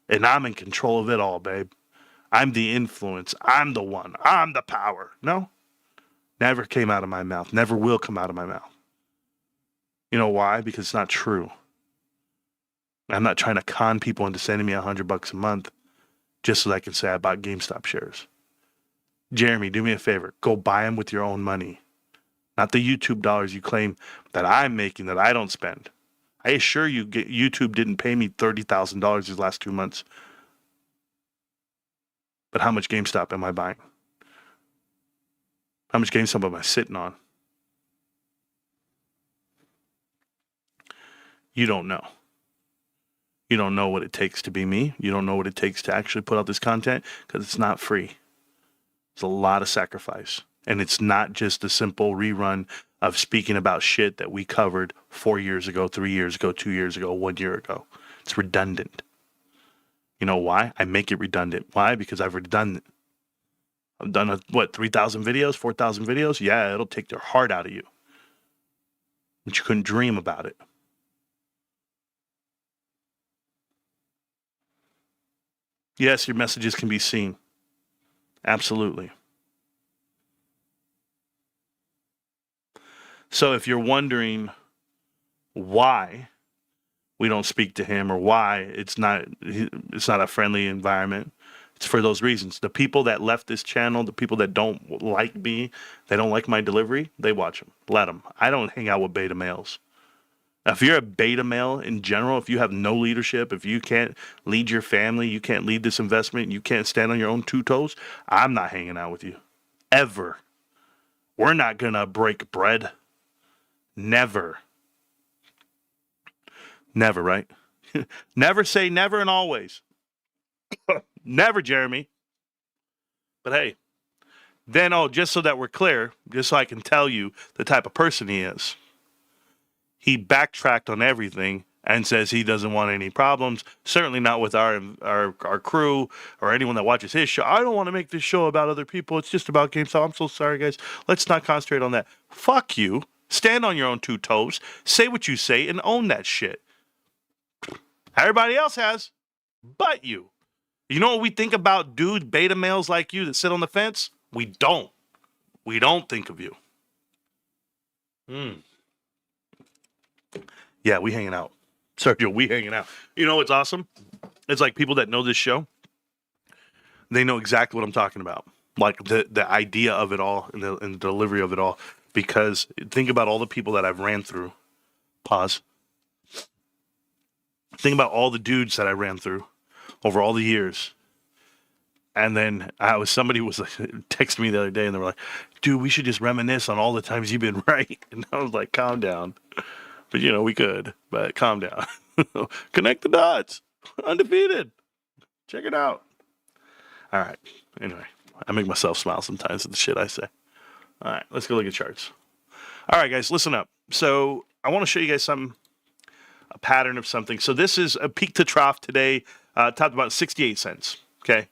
And I'm in control of it all, babe. I'm the influence. I'm the one. I'm the power. No, never came out of my mouth. Never will come out of my mouth. You know why? Because it's not true. I'm not trying to con people into sending me $100 a month just so that I can say I bought GameStop shares. Jeremy, do me a favor. Go buy them with your own money. Not the YouTube dollars you claim that I'm making that I don't spend. I assure you, YouTube didn't pay me $30,000 these last 2 months. But how much GameStop am I buying? How much GameStop am I sitting on? You don't know. You don't know what it takes to be me. You don't know what it takes to actually put out this content because it's not free. It's a lot of sacrifice. And it's not just a simple rerun of speaking about shit that we covered 4 years ago, 3 years ago, 2 years ago, 1 year ago. It's redundant. You know why? I make it redundant. Why? Because I've redundant. I've done, 3,000 videos, 4,000 videos? Yeah, it'll take their heart out of you. But you couldn't dream about it. Yes, your messages can be seen. Absolutely. So if you're wondering why we don't speak to him or why it's not a friendly environment, it's for those reasons. The people that left this channel, the people that don't like me, they don't like my delivery, they watch them. Let them. I don't hang out with beta males. If you're a beta male in general, if you have no leadership, if you can't lead your family, you can't lead this investment, you can't stand on your own two toes, I'm not hanging out with you. Ever. We're not going to break bread. Never. Never, right? Never say never and always. Never, Jeremy. But hey, then, just so that we're clear, just so I can tell you the type of person he is. He backtracked on everything and says he doesn't want any problems. Certainly not with our crew or anyone that watches his show. I don't want to make this show about other people. It's just about GameStop. I'm so sorry, guys. Let's not concentrate on that. Fuck you. Stand on your own two toes. Say what you say and own that shit. Everybody else has, but you. You know what we think about dudes, beta males like you that sit on the fence? We don't. We don't think of you. Yeah, we hanging out. Sergio, we hanging out. You know what's awesome? It's like people that know this show, they know exactly what I'm talking about. Like the idea of it all and the delivery of it all. Because think about all the people that I've ran through. Pause. Think about all the dudes that I ran through over all the years. And then somebody was like, texting me the other day and they were like, dude, we should just reminisce on all the times you've been right. And I was like, calm down. But we could, but calm down. Connect the dots. Undefeated. Check it out. All right. Anyway, I make myself smile sometimes at the shit I say. All right, let's go look at charts. All right, guys, listen up. So I want to show you guys a pattern of something. So this is a peak to trough today, topped about 68 cents. Okay,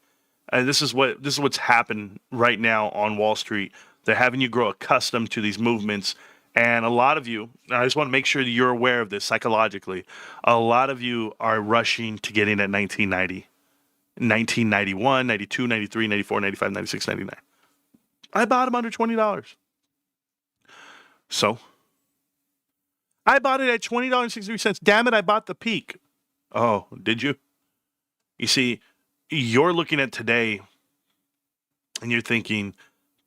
and this is what's happened right now on Wall Street. They're having you grow accustomed to these movements, and a lot of you. I just want to make sure that you're aware of this psychologically. A lot of you are rushing to get in at 1990, 1991, 92, 93, 94, 95, 96, 99. I bought them under $20. So, I bought it at $20.63. Damn it, I bought the peak. Oh, did you? You see, you're looking at today and you're thinking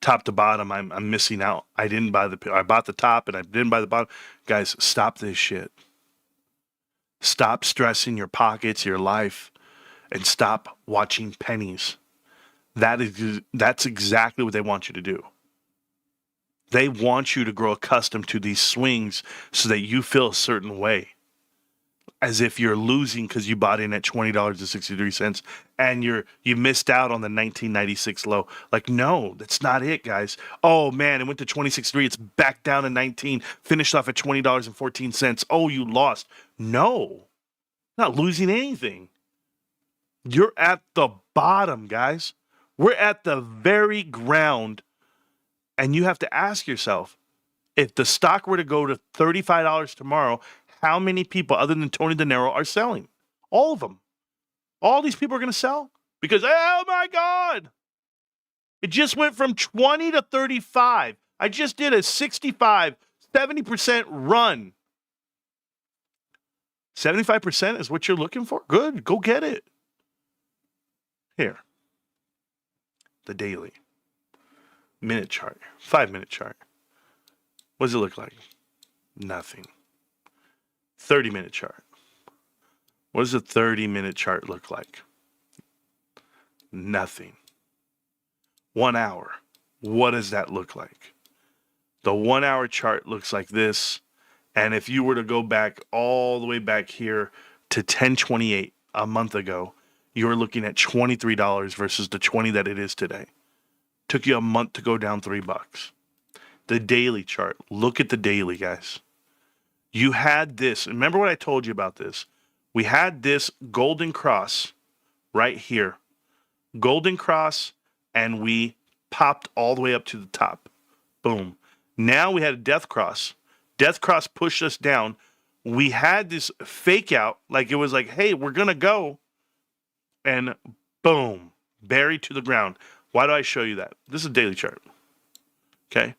top to bottom, I'm missing out. I bought the top and I didn't buy the bottom. Guys, stop this shit. Stop stressing your pockets, your life, and stop watching pennies. That's exactly what they want you to do. They want you to grow accustomed to these swings so that you feel a certain way. As if you're losing because you bought in at $20.63 and you missed out on the 1996 low. Like, no, that's not it, guys. Oh man, it went to 26.3. It's back down to 19. Finished off at $20.14. Oh, you lost. No, not losing anything. You're at the bottom, guys. We're at the very ground, and you have to ask yourself, if the stock were to go to $35 tomorrow, how many people other than Tony De Niro are selling? All of them. All these people are going to sell because, oh my God, it just went from 20 to 35. I just did a 65, 70% run. 75% is what you're looking for? Good. Go get it. Here. The daily. Minute chart. 5-minute chart. What does it look like? Nothing. 30-minute chart. What does a 30-minute chart look like? Nothing. 1 hour. What does that look like? The 1 hour chart looks like this. And if you were to go back all the way back here to 10/28 a month ago, you're looking at $23 versus the 20 that it is today. Took you a month to go down $3. The daily chart. Look at the daily, guys. You had this. Remember what I told you about this? We had this golden cross right here. Golden cross, and we popped all the way up to the top. Boom. Now we had a death cross. Death cross pushed us down. We had this fake out, like it was like, hey, we're going to go. And boom, buried to the ground. Why do I show you that? This is a daily chart. Okay.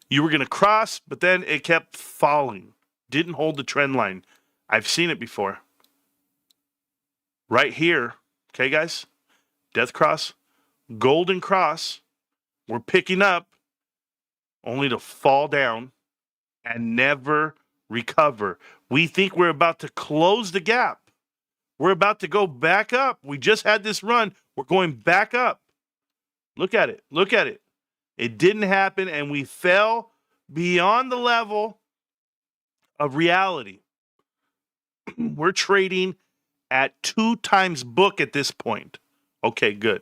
You were going to cross, but then it kept falling. Didn't hold the trend line. I've seen it before. Right here. Okay, guys? Death cross. Golden cross. We're picking up only to fall down and never recover. We think we're about to close the gap. We're about to go back up. We just had this run. We're going back up. Look at it. Look at it. It didn't happen, and we fell beyond the level of reality. We're trading at 2 times book at this point. Okay, good.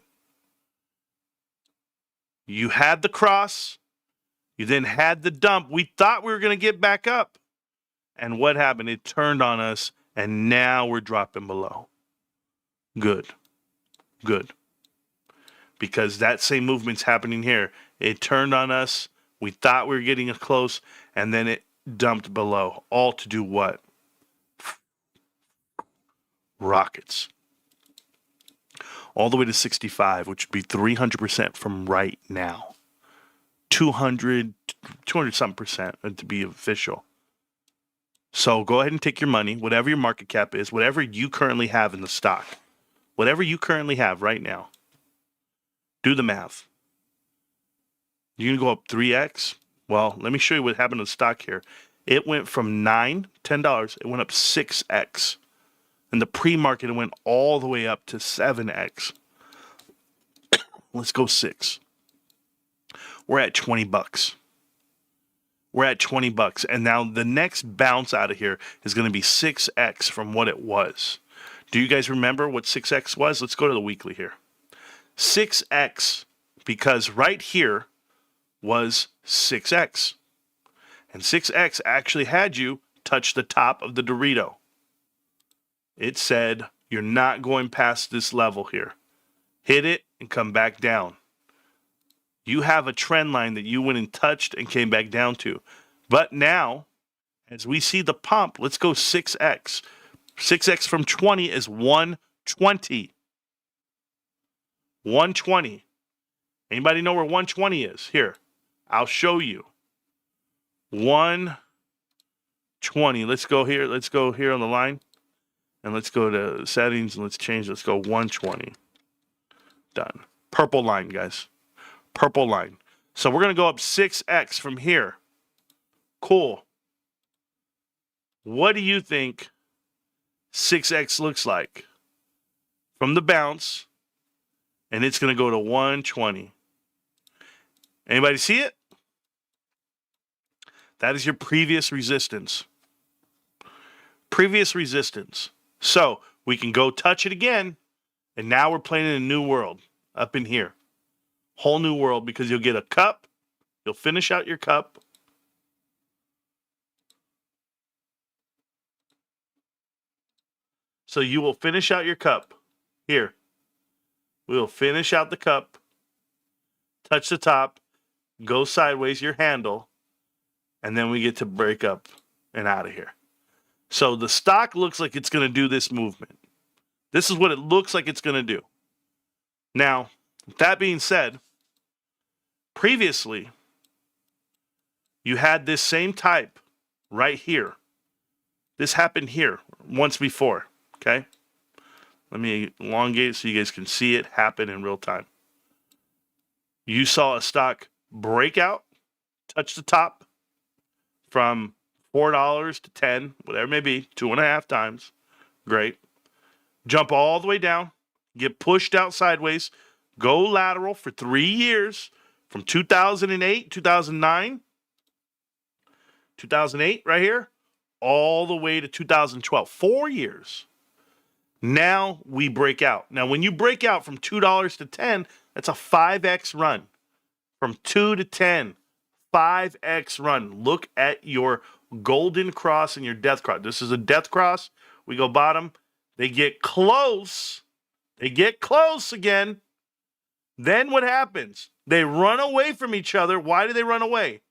You had the cross. You then had the dump. We thought we were going to get back up. And what happened? It turned on us, and now we're dropping below. Good. Good. Because that same movement's happening here. It turned on us. We thought we were getting close, and then it dumped below. All to do what? Rockets. All the way to 65, which would be 300% from right now. 200 something percent to be official. So go ahead and take your money, whatever your market cap is, whatever you currently have in the stock, whatever you currently have right now. Do the math. You're going to go up 3x? Well, let me show you what happened to the stock here. It went from $10, it went up 6x. In the pre-market, it went all the way up to 7x. Let's go 6. We're at $20. We're at $20. And now the next bounce out of here is going to be 6x from what it was. Do you guys remember what 6x was? Let's go to the weekly here. 6x, because right here was 6x. And 6x actually had you touch the top of the Dorito. It said, you're not going past this level here. Hit it and come back down. You have a trend line that you went and touched and came back down to. But now, as we see the pump, let's go 6x. 6x from 20 is 120. 120. Anybody know where 120 is? Here, I'll show you. 120. Let's go here. Let's go here on the line. And let's go to settings and let's change. Let's go 120. Done. Purple line, guys. Purple line. So we're going to go up 6x from here. Cool. What do you think 6x looks like? From the bounce, and it's going to go to 120. Anybody see it? That is your previous resistance. Previous resistance. So we can go touch it again, and now we're playing in a new world up in here. Whole new world, because you'll get a cup. You'll finish out your cup. So you will finish out your cup. Here. We'll finish out the cup. Touch the top. Go sideways your handle. And then we get to break up and out of here. So the stock looks like it's going to do this movement. This is what it looks like it's going to do. Now, that being said, previously, you had this same type right here. This happened here once before, okay? Let me elongate it so you guys can see it happen in real time. You saw a stock break out, touch the top from $4 to 10, whatever it may be, 2.5 times. Great. Jump all the way down, get pushed out sideways, go lateral for 3 years from 2008, 2009, 2008 right here, all the way to 2012. 4 years. Now we break out. Now, when you break out from $2 to 10, that's a 5x run. From 2 to 10, 5x run. Look at your golden cross and your death cross. This is a death cross. We go bottom. They get close. They get close again. Then what happens? They run away from each other. Why do they run away?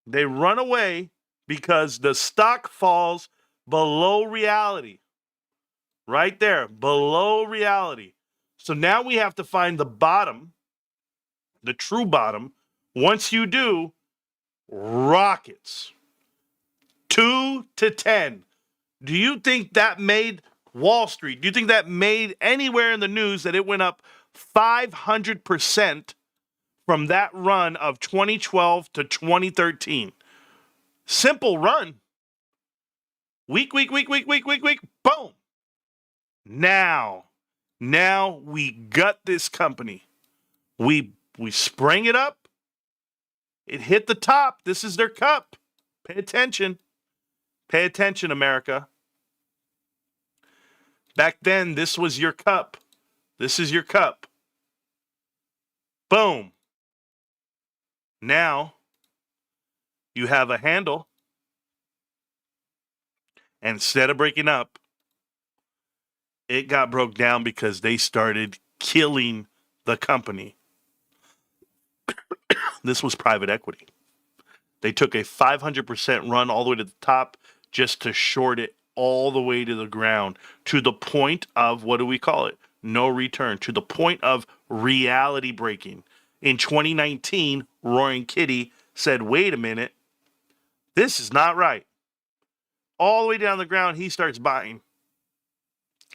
They run away because the stock falls below reality. Right there, below reality. So now we have to find the bottom, the true bottom. Once you do, rockets. 2 to 10. Do you think that made Wall Street? Do you think that made anywhere in the news that it went up 500% from that run of 2012 to 2013? Simple run. Week, boom. Now we gut this company. We sprang it up. It hit the top. This is their cup. Pay attention. Pay attention, America. Back then, this was your cup. This is your cup. Boom. Now, you have a handle. And instead of breaking up, it got broke down because they started killing the company. This was private equity. They took a 500% run all the way to the top just to short it all the way to the ground, to the point of, what do we call it? No return, to the point of reality breaking. In 2019, Roaring Kitty said, wait a minute, this is not right. All the way down the ground, he starts buying.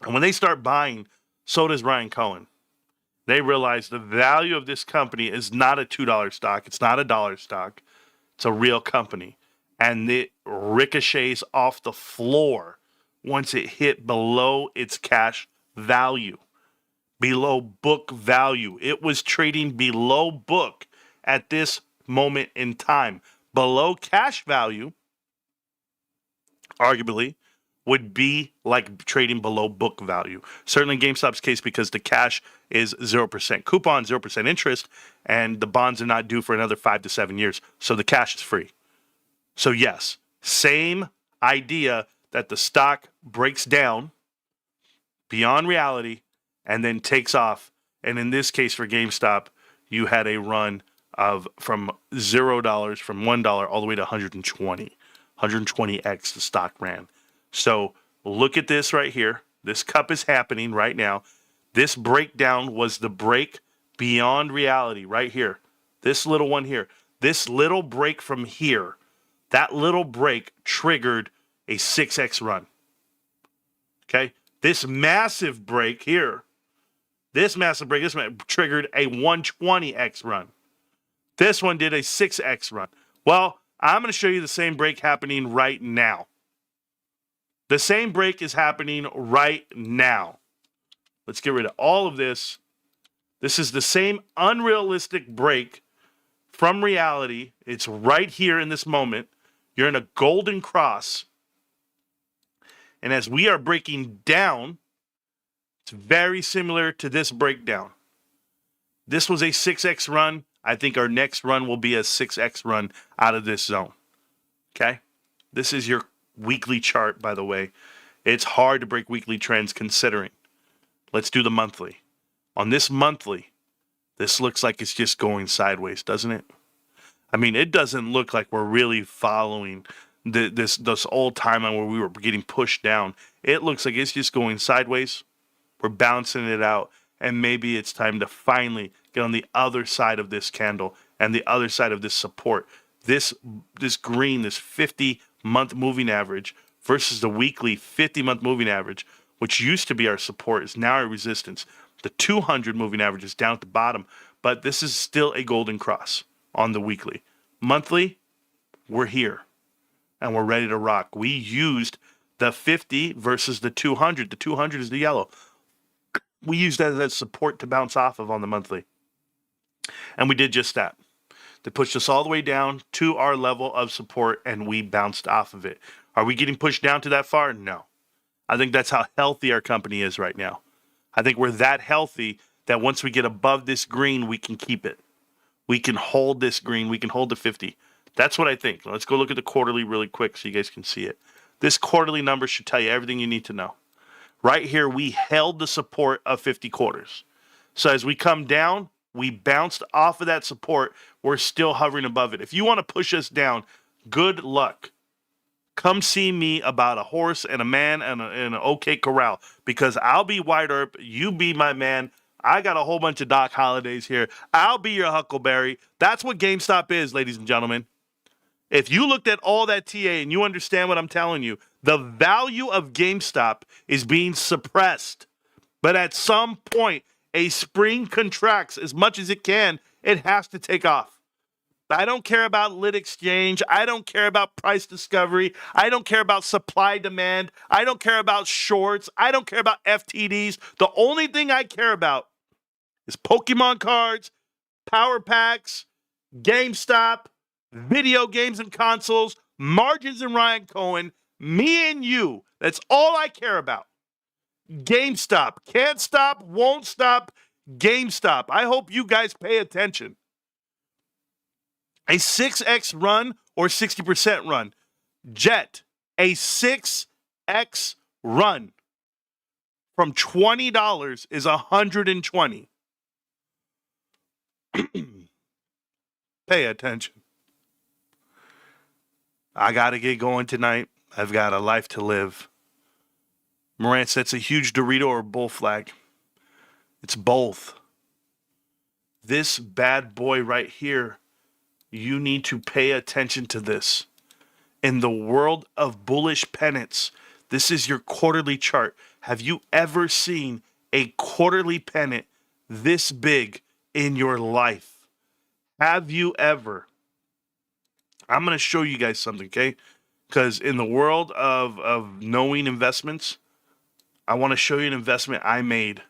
And when they start buying, so does Ryan Cohen. They realize the value of this company is not a $2 stock. It's not a dollar stock. It's a real company. And it ricochets off the floor once it hit below its cash value, below book value. It was trading below book at this moment in time. Below cash value, arguably, would be like trading below book value. Certainly in GameStop's case, because the cash is 0% coupon, 0% interest, and the bonds are not due for another 5 to 7 years. So the cash is free. So yes, same idea that the stock breaks down beyond reality and then takes off. And in this case for GameStop, you had a run of from $0, from $1 all the way to 120. 120x the stock ran. So look at this right here. This cup is happening right now. This breakdown was the break beyond reality right here. This little one here. This little break from here. That little break triggered a 6x run. Okay? This massive break here. This triggered a 120x run. This one did a 6x run. Well, I'm going to show you the same break happening right now. The same break is happening right now. Let's get rid of all of this. This is the same unrealistic break from reality. It's right here in this moment. You're in a golden cross. And as we are breaking down, it's very similar to this breakdown. This was a 6x run. I think our next run will be a 6x run out of this zone. Okay? This is your weekly chart, by the way. It's hard to break weekly trends considering. Let's do the monthly. On this monthly, this looks like it's just going sideways, doesn't it? I mean, it doesn't look like we're really following this old timeline where we were getting pushed down. It looks like it's just going sideways. We're balancing it out. And maybe it's time to finally get on the other side of this candle and the other side of this support. This green, this 50-month moving average versus the weekly 50-month moving average, which used to be our support, is now our resistance. The 200 moving average is down at the bottom, but this is still a golden cross on the weekly. Monthly, we're here, and we're ready to rock. We used the 50 versus the 200. The 200 is the yellow. We used that as support to bounce off of on the monthly. And we did just that. They pushed us all the way down to our level of support, and we bounced off of it. Are we getting pushed down to that far? No. I think that's how healthy our company is right now. I think we're that healthy that once we get above this green, we can keep it. We can hold this green. We can hold the 50. That's what I think. Let's go look at the quarterly really quick so you guys can see it. This quarterly number should tell you everything you need to know. Right here, we held the support of 50 quarters. So as we come down, we bounced off of that support. We're still hovering above it. If you want to push us down, good luck. Come see me about a horse and a man and an OK Corral, because I'll be White Earp. You be my man. I got a whole bunch of Doc Hollidays here. I'll be your Huckleberry. That's what GameStop is, ladies and gentlemen. If you looked at all that TA and you understand what I'm telling you, the value of GameStop is being suppressed. But at some point, a spring contracts as much as it can. It has to take off. I don't care about lit exchange. I don't care about price discovery. I don't care about supply demand. I don't care about shorts. I don't care about FTDs. The only thing I care about is Pokemon cards, power packs, GameStop, video games and consoles, margins and Ryan Cohen, me and you. That's all I care about. GameStop. Can't stop, won't stop. GameStop. I hope you guys pay attention. A 6x run or 60% run. Jet, a 6x run from $20 is $120. Pay attention. I got to get going tonight. I've got a life to live. Morant, that's a huge Dorito or bull flag. It's both. This bad boy right here, you need to pay attention to this. In the world of bullish pennants, this is your quarterly chart. Have you ever seen a quarterly pennant this big in your life? Have you ever? I'm going to show you guys something, okay? Because in the world of knowing investments, I want to show you an investment I made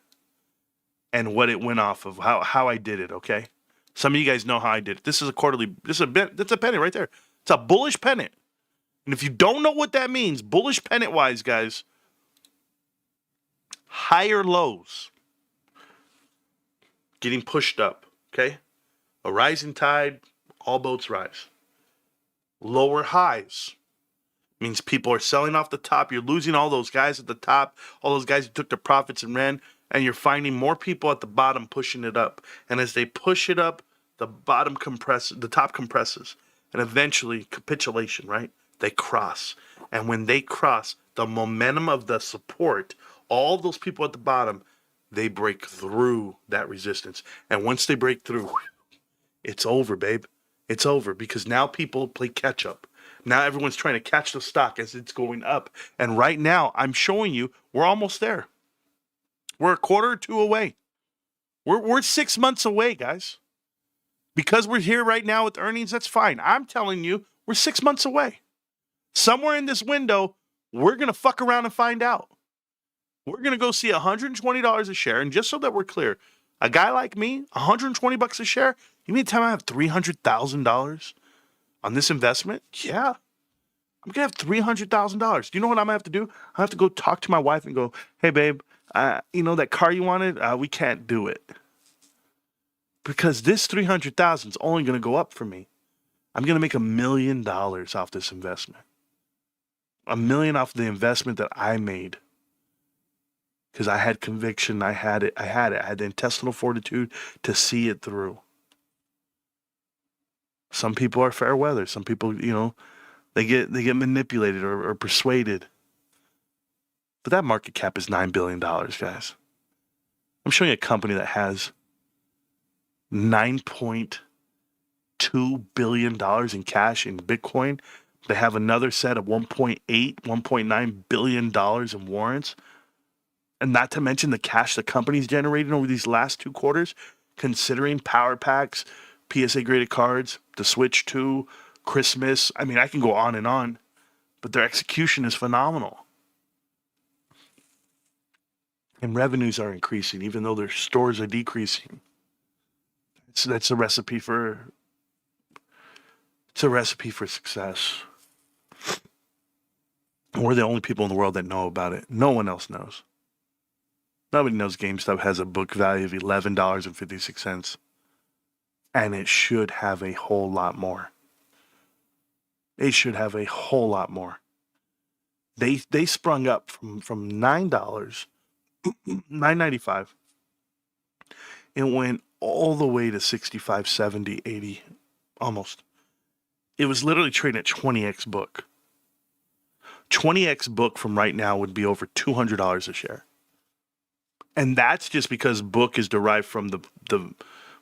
and what it went off of, how I did it, okay? Some of you guys know how I did it. This is a quarterly, that's a pennant right there. It's a bullish pennant. And if you don't know what that means, bullish pennant-wise, guys, higher lows getting pushed up, okay? A rising tide, all boats rise. Lower highs means people are selling off the top. You're losing all those guys at the top, all those guys who took their profits and ran, and you're finding more people at the bottom pushing it up. And as they push it up, the bottom compresses, the top compresses, and eventually capitulation, right? They cross. And when they cross, the momentum of the support, all those people at the bottom, they break through that resistance. And once they break through, it's over, babe. It's over, because now people play catch up. Now everyone's trying to catch the stock as it's going up. And right now, I'm showing you, we're almost there. We're a quarter or two away. We're 6 months away, guys. Because we're here right now with earnings, that's fine. I'm telling you, we're 6 months away. Somewhere in this window, we're going to fuck around and find out. We're going to go see $120 a share. And just so that we're clear, a guy like me, $120 a share, you mean to tell me I have $300,000 on this investment? Yeah. I'm going to have $300,000. Do you know what I'm going to have to do? I have to go talk to my wife and go, hey, babe, that car you wanted, we can't do it. Because this $300,000 is only going to go up for me. I'm going to make $1 million off this investment. $1 million off the investment that I made. Because I had conviction. I had it. I had the intestinal fortitude to see it through. Some people are fair weather. Some people, they get manipulated or persuaded. But that market cap is $9 billion, guys. I'm showing you a company that has $9.2 billion in cash in Bitcoin. They have another set of $1.9 billion in warrants. And not to mention the cash the company's generated over these last 2 quarters, considering power packs, PSA graded cards, the Switch 2, Christmas. I mean, I can go on and on, but their execution is phenomenal. And revenues are increasing, even though their stores are decreasing. That's a recipe for success. We're the only people in the world that know about it. No one else knows. Nobody knows GameStop has a book value of $11.56. And it should have a whole lot more. It should have a whole lot more. They sprung up from $9, $9.95. It went all the way to 65, 70, 80, almost. It was literally trading at 20x book. 20x book from right now would be over $200 a share. And that's just because book is derived from the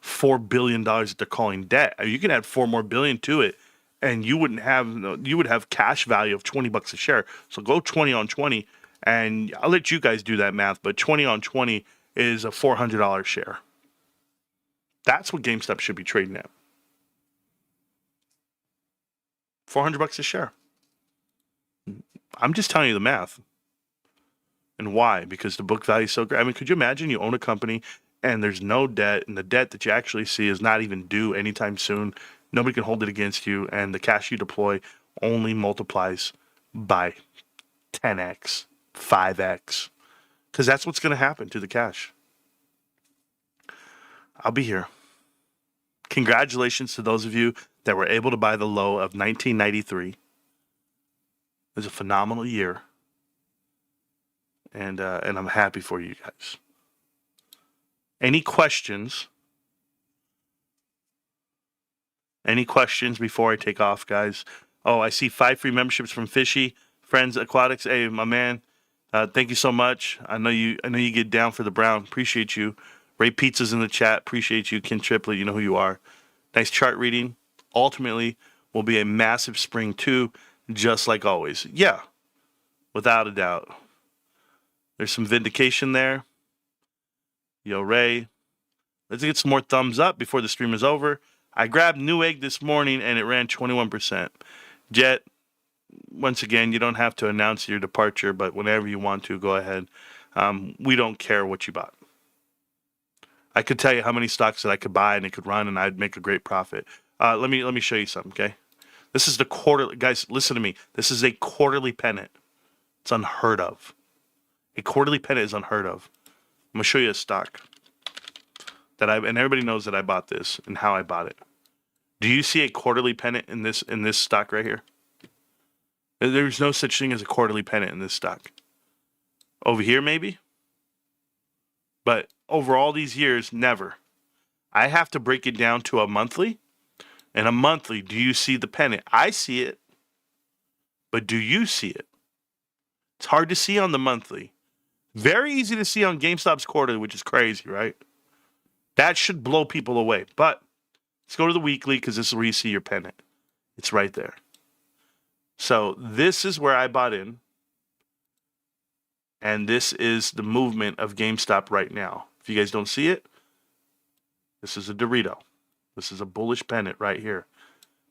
$4 billion that they're calling debt. You can add $4 more billion to it, and you would have cash value of $20 a share. So go 20 on 20, and I'll let you guys do that math, but 20 on 20 is a $400 share. That's what GameStop should be trading at. $400 a share. I'm just telling you the math. And why? Because the book value is so great. I mean, could you imagine you own a company and there's no debt, and the debt that you actually see is not even due anytime soon. Nobody can hold it against you, and the cash you deploy only multiplies by 10x, 5x, because that's what's going to happen to the cash. I'll be here. Congratulations to those of you that were able to buy the low of 1993. It was a phenomenal year. And I'm happy for you guys. Any questions? Any questions before I take off, guys? Oh, I see 5 free memberships from Fishy Friends Aquatics. Hey, my man, thank you so much. I know you get down for the brown. Appreciate you. Ray Pizza's in the chat. Appreciate you. Ken Triplett, you know who you are. Nice chart reading. Ultimately, will be a massive spring too, just like always. Yeah, without a doubt. There's some vindication there. Yo, Ray. Let's get some more thumbs up before the stream is over. I grabbed Newegg this morning and it ran 21%. Jet, once again, you don't have to announce your departure, but whenever you want to, go ahead. We don't care what you bought. I could tell you how many stocks that I could buy and it could run and I'd make a great profit. Let me show you something, okay? This is the quarterly. Guys, listen to me. This is a quarterly pennant. It's unheard of. A quarterly pennant is unheard of. I'm going to show you a stock and everybody knows that I bought this and how I bought it. Do you see a quarterly pennant in this stock right here? There's no such thing as a quarterly pennant in this stock. Over here, maybe? But over all these years, never. I have to break it down to a monthly. And a monthly, do you see the pennant? I see it. But do you see it? It's hard to see on the monthly. Very easy to see on GameStop's quarterly, which is crazy, right? That should blow people away. But let's go to the weekly because this is where you see your pennant. It's right there. So this is where I bought in. And this is the movement of GameStop right now. If you guys don't see it, this is a Dorito. This is a bullish pennant right here.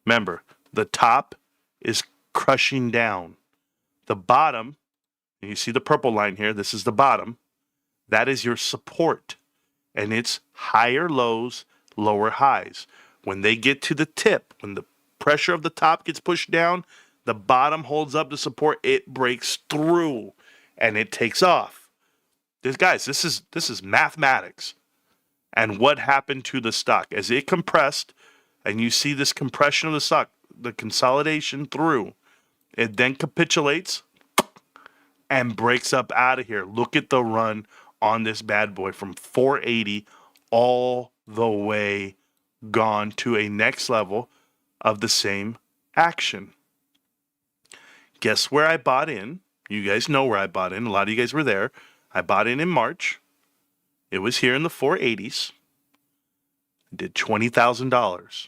Remember, the top is crushing down. The bottom, and you see the purple line here, this is the bottom. That is your support. And it's higher lows, lower highs. When they get to the tip, when the pressure of the top gets pushed down, the bottom holds up the support, it breaks through and it takes off. This is mathematics. And what happened to the stock? As it compressed, and you see this compression of the stock, the consolidation through, it then capitulates and breaks up out of here. Look at the run on this bad boy from 480 all the way gone to a next level of the same action. Guess where I bought in? You guys know where I bought in. A lot of you guys were there. I bought in March. It was here in the 480s. I did $20,000.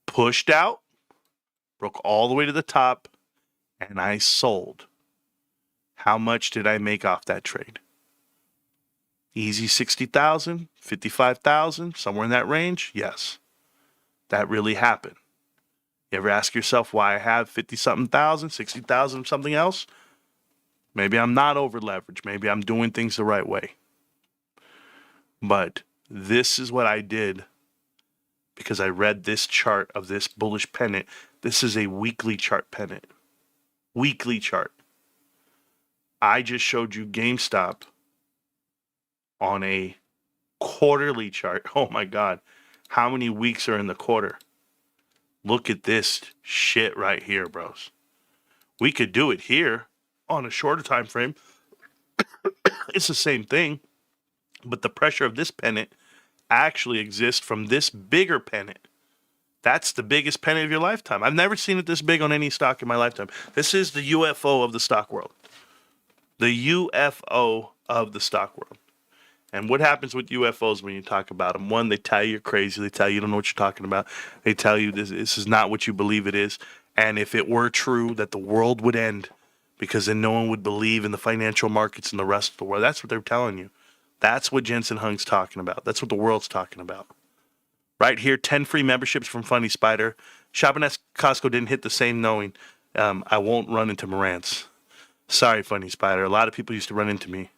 Pushed out, broke all the way to the top, and I sold. How much did I make off that trade? Easy 60,000, 55,000, somewhere in that range? Yes. That really happened. You ever ask yourself why I have 50-something thousand, 60,000, something else? Maybe I'm not over leveraged. Maybe I'm doing things the right way. But this is what I did because I read this chart of this bullish pennant. This is a weekly chart pennant. Weekly chart. I just showed you GameStop on a quarterly chart. Oh my God. How many weeks are in the quarter? Look at this shit right here, bros. We could do it here on a shorter time frame. It's the same thing. But the pressure of this pennant actually exists from this bigger pennant. That's the biggest pennant of your lifetime. I've never seen it this big on any stock in my lifetime. This is the UFO of the stock world. The UFO of the stock world. And what happens with UFOs when you talk about them? One, they tell you you're crazy. They tell you you don't know what you're talking about. They tell you this is not what you believe it is. And if it were true, that the world would end because then no one would believe in the financial markets and the rest of the world. That's what they're telling you. That's what Jensen Hung's talking about. That's what the world's talking about. Right here, 10 free memberships from Funny Spider. Shopping at Costco didn't hit the same knowing I won't run into Marantz. Sorry, Funny Spider. A lot of people used to run into me,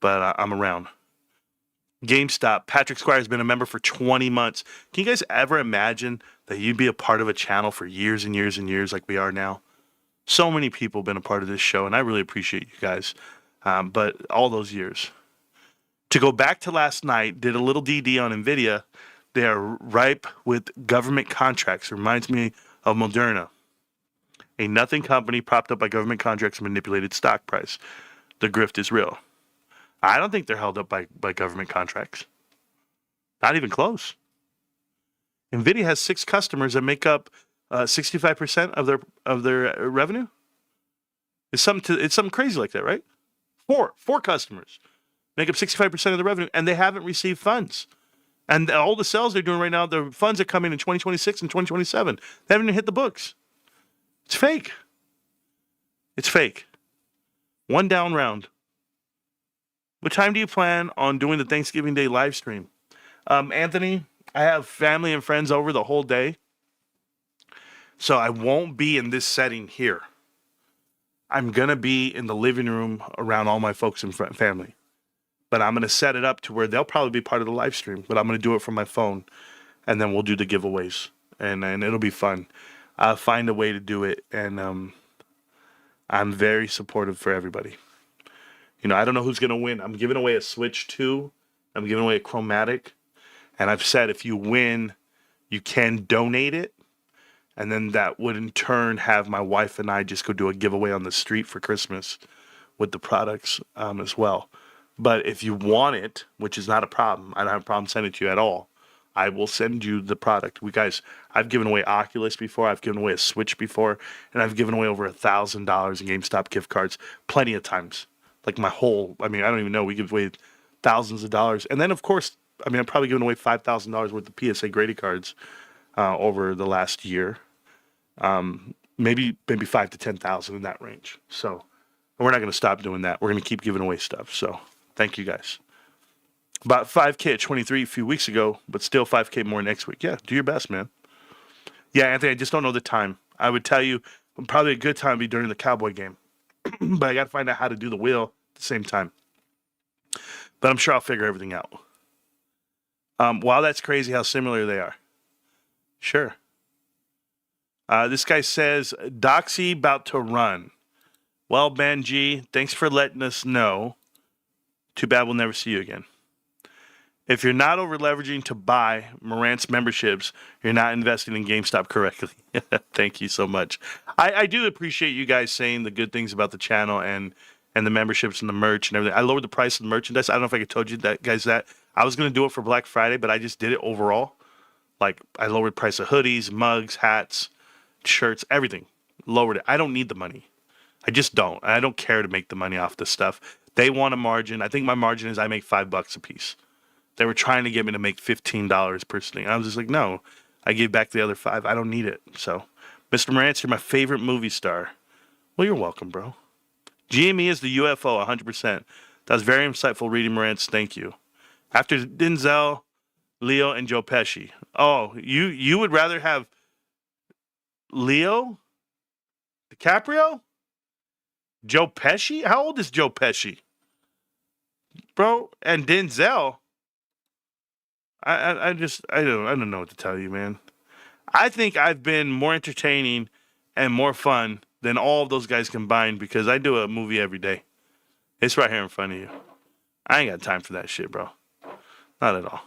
but I'm around. GameStop. Patrick Squire has been a member for 20 months. Can you guys ever imagine that you'd be a part of a channel for years and years and years like we are now? So many people have been a part of this show, and I really appreciate you guys. But all those years. To go back to last night, did a little DD on NVIDIA. They are ripe with government contracts. Reminds me of Moderna. A nothing company propped up by government contracts and manipulated stock price. The grift is real. I don't think they're held up by government contracts. Not even close. NVIDIA has 6 customers that make up 65% of their revenue. It's something crazy like that, right? Four customers make up 65% of the revenue, and they haven't received funds. And all the sales they're doing right now, the funds are coming in 2026 and 2027. They haven't even hit the books. It's fake. It's fake. One down round. What time do you plan on doing the Thanksgiving Day live stream? Anthony, I have family and friends over the whole day. So I won't be in this setting here. I'm going to be in the living room around all my folks and family. But I'm going to set it up to where they'll probably be part of the live stream. But I'm going to do it from my phone. And then we'll do the giveaways. And it'll be fun. I'll find a way to do it. And I'm very supportive for everybody. You know, I don't know who's going to win. I'm giving away a Switch 2. I'm giving away a Chromatic. And I've said if you win, you can donate it. And then that would in turn have my wife and I just go do a giveaway on the street for Christmas with the products as well. But if you want it, which is not a problem, I don't have a problem sending it to you at all. I will send you the product. I've given away Oculus before. I've given away a Switch before. And I've given away over $1,000 in GameStop gift cards plenty of times. Like I don't even know. We give away thousands of dollars. And then, of course, I'm probably giving away $5,000 worth of PSA Grady cards over the last year. Maybe 5 to 10,000 in that range. So we're not going to stop doing that. We're going to keep giving away stuff. So thank you guys. About 5K at 23 a few weeks ago, but still 5K more next week. Yeah, do your best, man. Yeah, Anthony, I just don't know the time. I would tell you probably a good time would be during the Cowboy game. But I got to find out how to do the wheel at the same time. But I'm sure I'll figure everything out. Wow, that's crazy how similar they are. Sure. This guy says, Doxy about to run. Well, Benji, thanks for letting us know. Too bad we'll never see you again. If you're not over leveraging to buy Morant's memberships, you're not investing in GameStop correctly. Thank you so much. I do appreciate you guys saying the good things about the channel and the memberships and the merch and everything. I lowered the price of the merchandise. I don't know if I could told you that, guys, that I was going to do it for Black Friday, but I just did it overall. Like, I lowered the price of hoodies, mugs, hats, shirts, everything. Lowered it. I don't need the money. I just don't. I don't care to make the money off this stuff. They want a margin. I think my margin is I make $5 a piece. They were trying to get me to make $15 personally. I was just like, no. I gave back the other $5. I don't need it. So, Mr. Morantz, you're my favorite movie star. Well, you're welcome, bro. GME is the UFO, 100%. That was very insightful reading, Morantz. Thank you. After Denzel, Leo, and Joe Pesci. Oh, you would rather have Leo DiCaprio? Joe Pesci? How old is Joe Pesci? Bro, and Denzel. I don't know what to tell you, man. I think I've been more entertaining and more fun than all of those guys combined because I do a movie every day. It's right here in front of you. I ain't got time for that shit, bro. Not at all.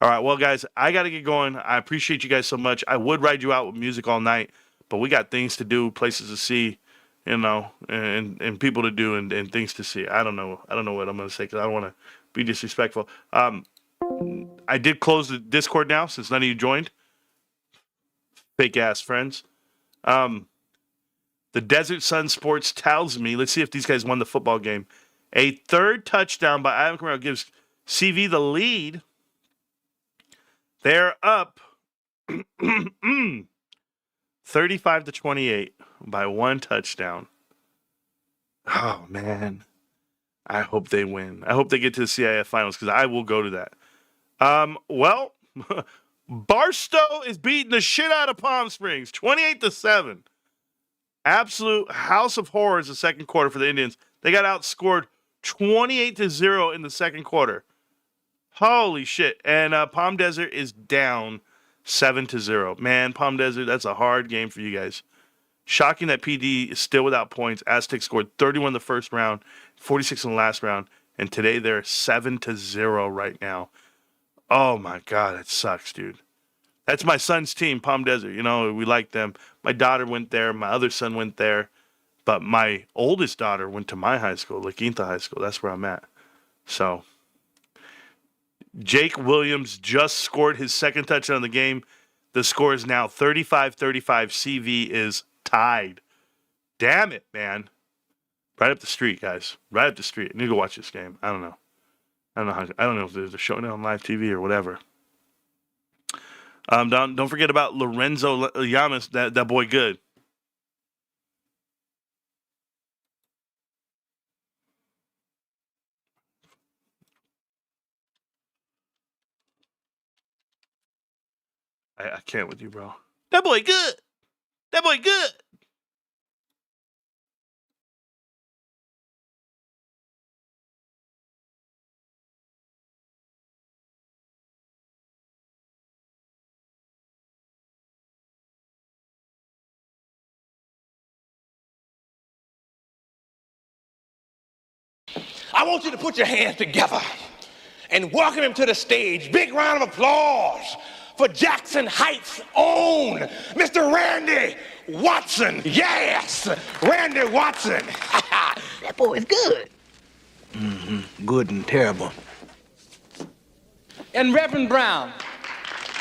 All right, well, guys, I got to get going. I appreciate you guys so much. I would ride you out with music all night, but we got things to do, places to see, you know, and people to do and things to see. I don't know what I'm going to say because I don't want to be disrespectful. I did close the Discord now since none of you joined. Fake ass friends. The Desert Sun Sports tells me, let's see if these guys won the football game. A third touchdown by Adam Kamara gives CV the lead. They're up 35-28 by one touchdown. Oh, man. I hope they win. I hope they get to the CIF finals because I will go to that. Well, Barstow is beating the shit out of Palm Springs, 28-7. Absolute house of horrors the second quarter for the Indians. They got outscored 28-0 in the second quarter. Holy shit. And Palm Desert is down 7-0. Man, Palm Desert, that's a hard game for you guys. Shocking that PD is still without points. Aztecs scored 31 in the first round, 46 in the last round, and today they're 7-0 right now. Oh my God, that sucks, dude. That's my son's team, Palm Desert. You know, we like them. My daughter went there. My other son went there. But my oldest daughter went to my high school, La Quinta High School. That's where I'm at. So, Jake Williams just scored his second touchdown of the game. The score is now 35-35. CV is tied. Damn it, man. Right up the street, guys. Right up the street. I need to go watch this game. I don't know. I don't know if there's a showing on live TV or whatever. Don't forget about Lorenzo Llamas. That boy good. I can't with you, bro. That boy good. That boy good. I want you to put your hands together and welcome him to the stage. Big round of applause for Jackson Heights' own Mr. Randy Watson. Yes, Randy Watson. That boy is good. Mm-hmm. Good and terrible. And Reverend Brown.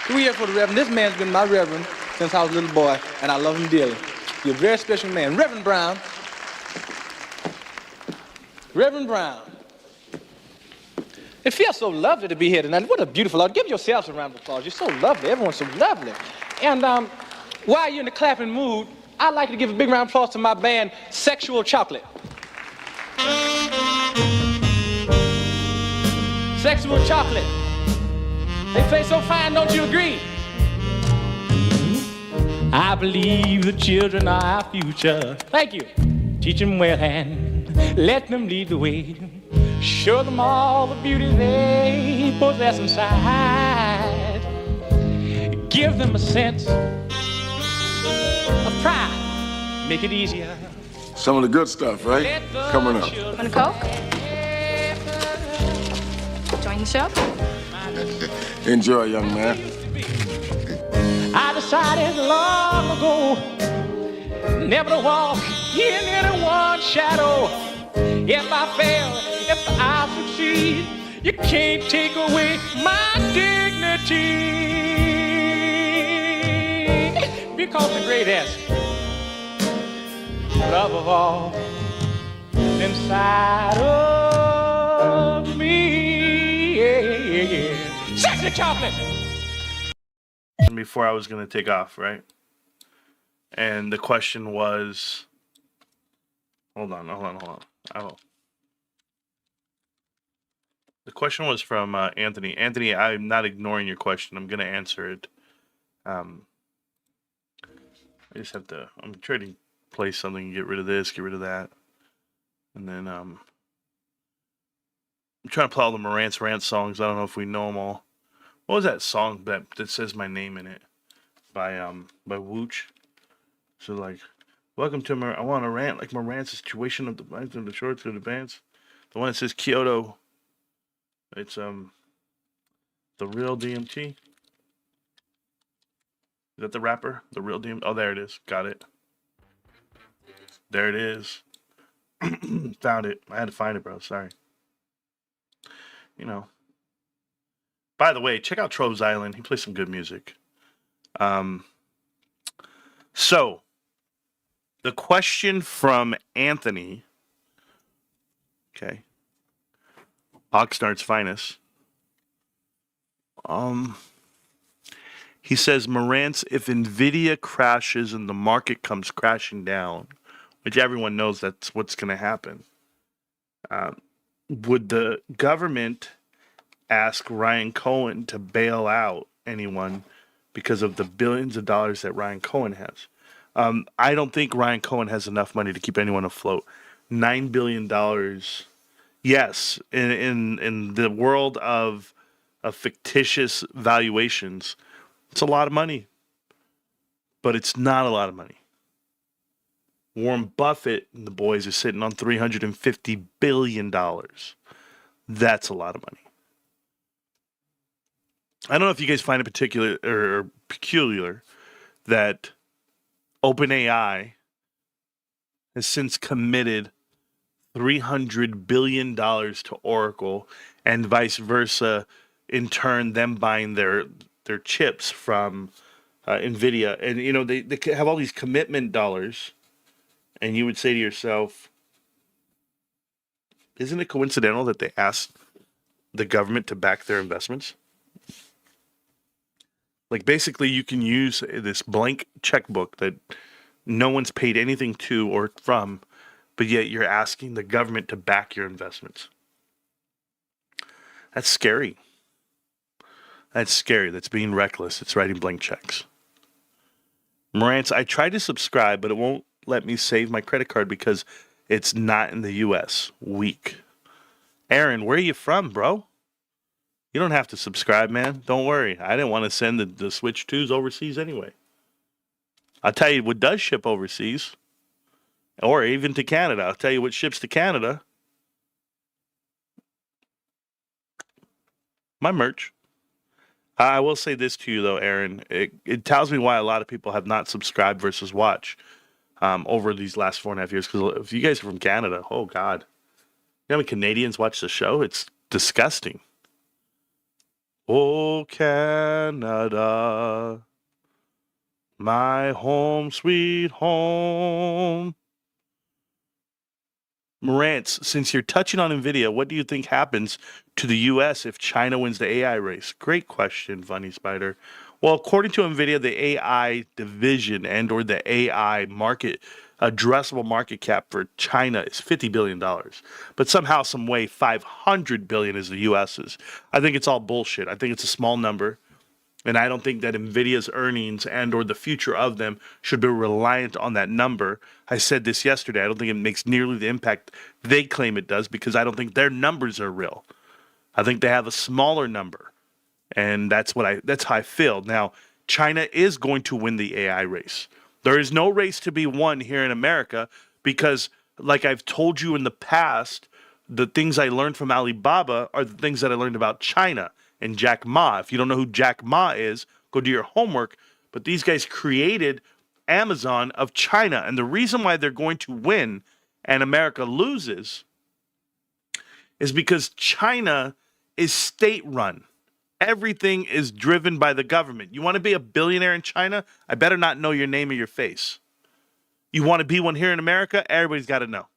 3 years for the Reverend. This man's been my Reverend since I was a little boy, and I love him dearly. He's a very special man. Reverend Brown. Reverend Brown. It feels so lovely to be here tonight. What a beautiful audience. Give yourselves a round of applause. You're so lovely. Everyone's so lovely. And while you're in the clapping mood, I'd like to give a big round of applause to my band, Sexual Chocolate. Sexual chocolate. They play so fine, don't you agree? I believe the children are our future. Thank you. Teach them well and let them lead the way. Show them all the beauty they possess inside. Give them a sense of pride. Make it easier. Some of the good stuff, right? Coming up. Want a Coke? Join the show? Enjoy, young man. I decided long ago never to walk in anyone's shadow. If I fail, if I succeed, you can't take away my dignity. Because the greatest love of all inside of me. Yeah. Sexy chocolate! Before I was going to take off, right? And the question was... Hold on. The question was from Anthony. Anthony, I'm not ignoring your question. I'm going to answer it. I just have to... I'm trying to play something, get rid of this, get rid of that. And then I'm trying to play all the Marantz Rant songs. I don't know if we know them all. What was that song that says my name in it? By Wooch. So like, welcome to I want to rant like Marant's situation of the bands and the shorts of the bands. The one that says Kyoto. It's the real DMT. Is that the rapper? The real DMT. Oh, there it is. Got it. There it is. Found it. I had to find it, bro. Sorry. You know. By the way, check out Trove's Island. He plays some good music. So, the question from Anthony, okay, Oxnard's finest. He says, Marantz, if Nvidia crashes and the market comes crashing down, which everyone knows that's what's going to happen, would the government ask Ryan Cohen to bail out anyone because of the billions of dollars that Ryan Cohen has? I don't think Ryan Cohen has enough money to keep anyone afloat. $9 billion. Yes, in the world of fictitious valuations, it's a lot of money. But it's not a lot of money. Warren Buffett and the boys are sitting on $350 billion. That's a lot of money. I don't know if you guys find it peculiar that OpenAI has since committed $300 billion to Oracle and vice versa, in turn them buying their chips from NVIDIA. And, you know, they have all these commitment dollars, and you would say to yourself, isn't it coincidental that they asked the government to back their investments? Like, basically, you can use this blank checkbook that no one's paid anything to or from, but yet you're asking the government to back your investments. That's scary. That's scary. That's being reckless. It's writing blank checks. Marantz, I tried to subscribe, but it won't let me save my credit card because it's not in the U.S. Weak. Aaron, where are you from, bro? You don't have to subscribe, man. Don't worry. I didn't want to send the Switch 2s overseas anyway. I'll tell you what does ship overseas. Or even to Canada. I'll tell you what ships to Canada. My merch. I will say this to you, though, Aaron. It tells me why a lot of people have not subscribed versus watch over these last 4.5 years. Because if you guys are from Canada, oh, God. You know how many Canadians watch the show? It's disgusting. Oh, Canada, my home, sweet home. Marantz, since you're touching on NVIDIA, what do you think happens to the U.S. if China wins the AI race? Great question, Funny Spider. Well, according to NVIDIA, the AI division and or the AI market, addressable market cap for China is $50 billion. But somehow, some way, $500 billion is the US's. I think it's all bullshit. I think it's a small number. And I don't think that NVIDIA's earnings and or the future of them should be reliant on that number. I said this yesterday. I don't think it makes nearly the impact they claim it does because I don't think their numbers are real. I think they have a smaller number. And that's how I feel. Now, China is going to win the AI race. There is no race to be won here in America because, like I've told you in the past, the things I learned from Alibaba are the things that I learned about China and Jack Ma. If you don't know who Jack Ma is, go do your homework. But these guys created Amazon of China. And the reason why they're going to win and America loses is because China is state-run. Everything is driven by the government. You want to be a billionaire in China? I better not know your name or your face. You want to be one here in America? Everybody's got to know.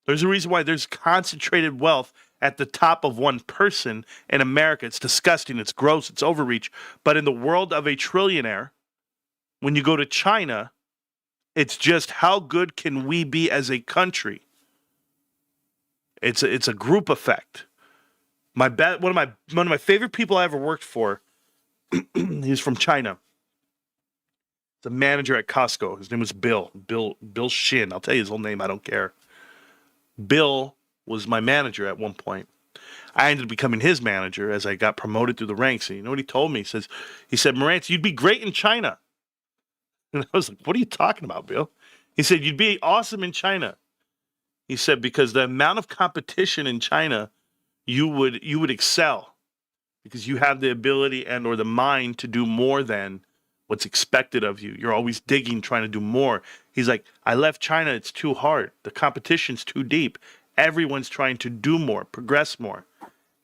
There's a reason why there's concentrated wealth at the top of one person in America. It's disgusting. It's gross. It's overreach. But in the world of a trillionaire, when you go to China, it's just how good can we be as a country? It's a group effect. One of my favorite people I ever worked for, he's from China. The manager at Costco. His name was Bill Shin. I'll tell you his whole name. I don't care. Bill was my manager at one point. I ended up becoming his manager as I got promoted through the ranks. And you know what he told me? He said, Marantz, you'd be great in China. And I was like, what are you talking about, Bill? He said, you'd be awesome in China. He said, because the amount of competition in China, you would excel because you have the ability and or the mind to do more than what's expected of you. You're always digging, trying to do more. He's like, I left China. It's too hard. The competition's too deep. Everyone's trying to do more, progress more.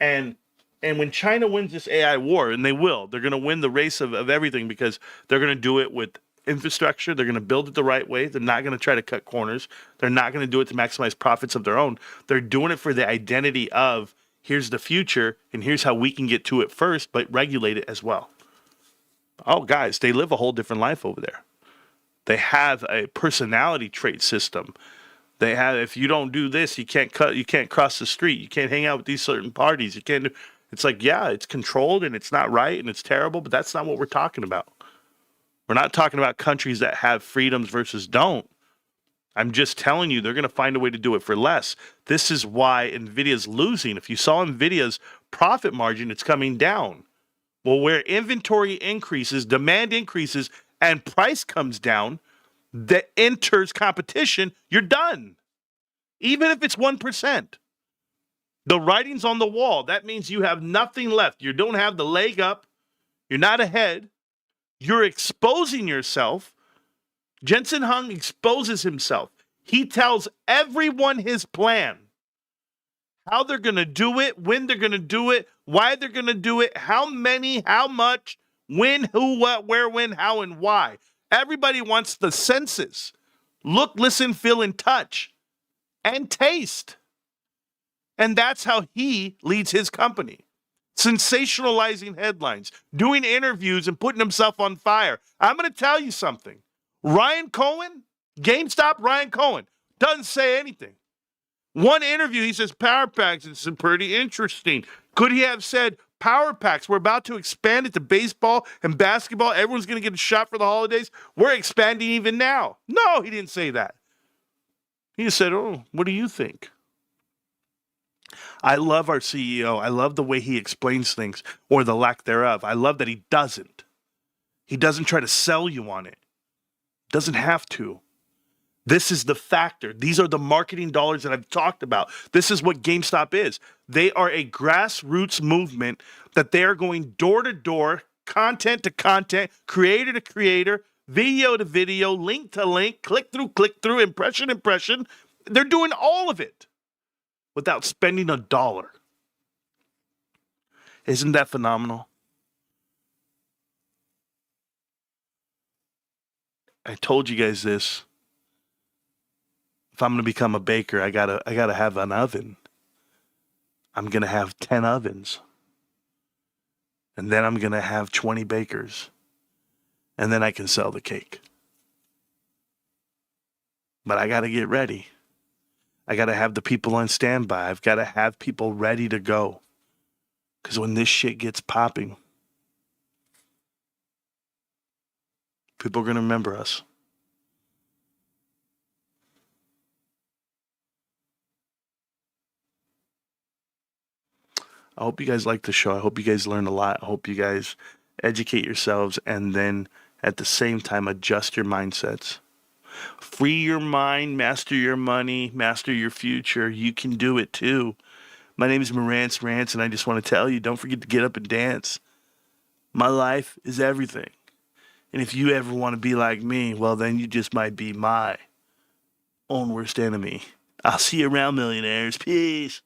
And when China wins this AI war, and they will, they're going to win the race of everything because they're going to do it with infrastructure. They're going to build it the right way. They're not going to try to cut corners. They're not going to do it to maximize profits of their own. They're doing it for the identity of here's the future, and here's how we can get to it first, but regulate it as well. Oh, guys, they live a whole different life over there. They have a personality trait system. They have, if you don't do this, you can't cross the street. You can't hang out with these certain parties. You can't do, it's like, yeah, it's controlled and it's not right and it's terrible, but that's not what we're talking about. We're not talking about countries that have freedoms versus don't. I'm just telling you, they're going to find a way to do it for less. This is why NVIDIA's losing. If you saw NVIDIA's profit margin, it's coming down. Well, where inventory increases, demand increases, and price comes down, that enters competition, you're done. Even if it's 1%. The writing's on the wall. That means you have nothing left. You don't have the leg up. You're not ahead. You're exposing yourself. Jensen Huang exposes himself. He tells everyone his plan. How they're going to do it, when they're going to do it, why they're going to do it, how many, how much, when, who, what, where, when, how, and why. Everybody wants the senses. Look, listen, feel, and touch. And taste. And that's how he leads his company. Sensationalizing headlines, doing interviews, and putting himself on fire. I'm going to tell you something. Ryan Cohen, GameStop Ryan Cohen, doesn't say anything. One interview, he says, Power Packs is pretty interesting. Could he have said, Power Packs, we're about to expand it to baseball and basketball. Everyone's going to get a shot for the holidays. We're expanding even now. No, he didn't say that. He just said, oh, what do you think? I love our CEO. I love the way he explains things or the lack thereof. I love that he doesn't. He doesn't try to sell you on it. Doesn't have to. This is the factor. These are the marketing dollars that I've talked about. This is what GameStop is. They are a grassroots movement that they are going door to door, content to content, creator to creator, video to video, link to link, click through, impression to impression. They're doing all of it without spending $1. Isn't that phenomenal? I told you guys this. If I'm going to become a baker, I gotta have an oven. I'm going to have 10 ovens. And then I'm going to have 20 bakers. And then I can sell the cake. But I got to get ready. I got to have the people on standby. I've got to have people ready to go. Because when this shit gets popping, people are going to remember us. I hope you guys like the show. I hope you guys learn a lot. I hope you guys educate yourselves and then at the same time adjust your mindsets. Free your mind, master your money, master your future. You can do it too. My name is Marantz Rants, and I just want to tell you, don't forget to get up and dance. My life is everything. And if you ever want to be like me, well, then you just might be my own worst enemy. I'll see you around, millionaires. Peace.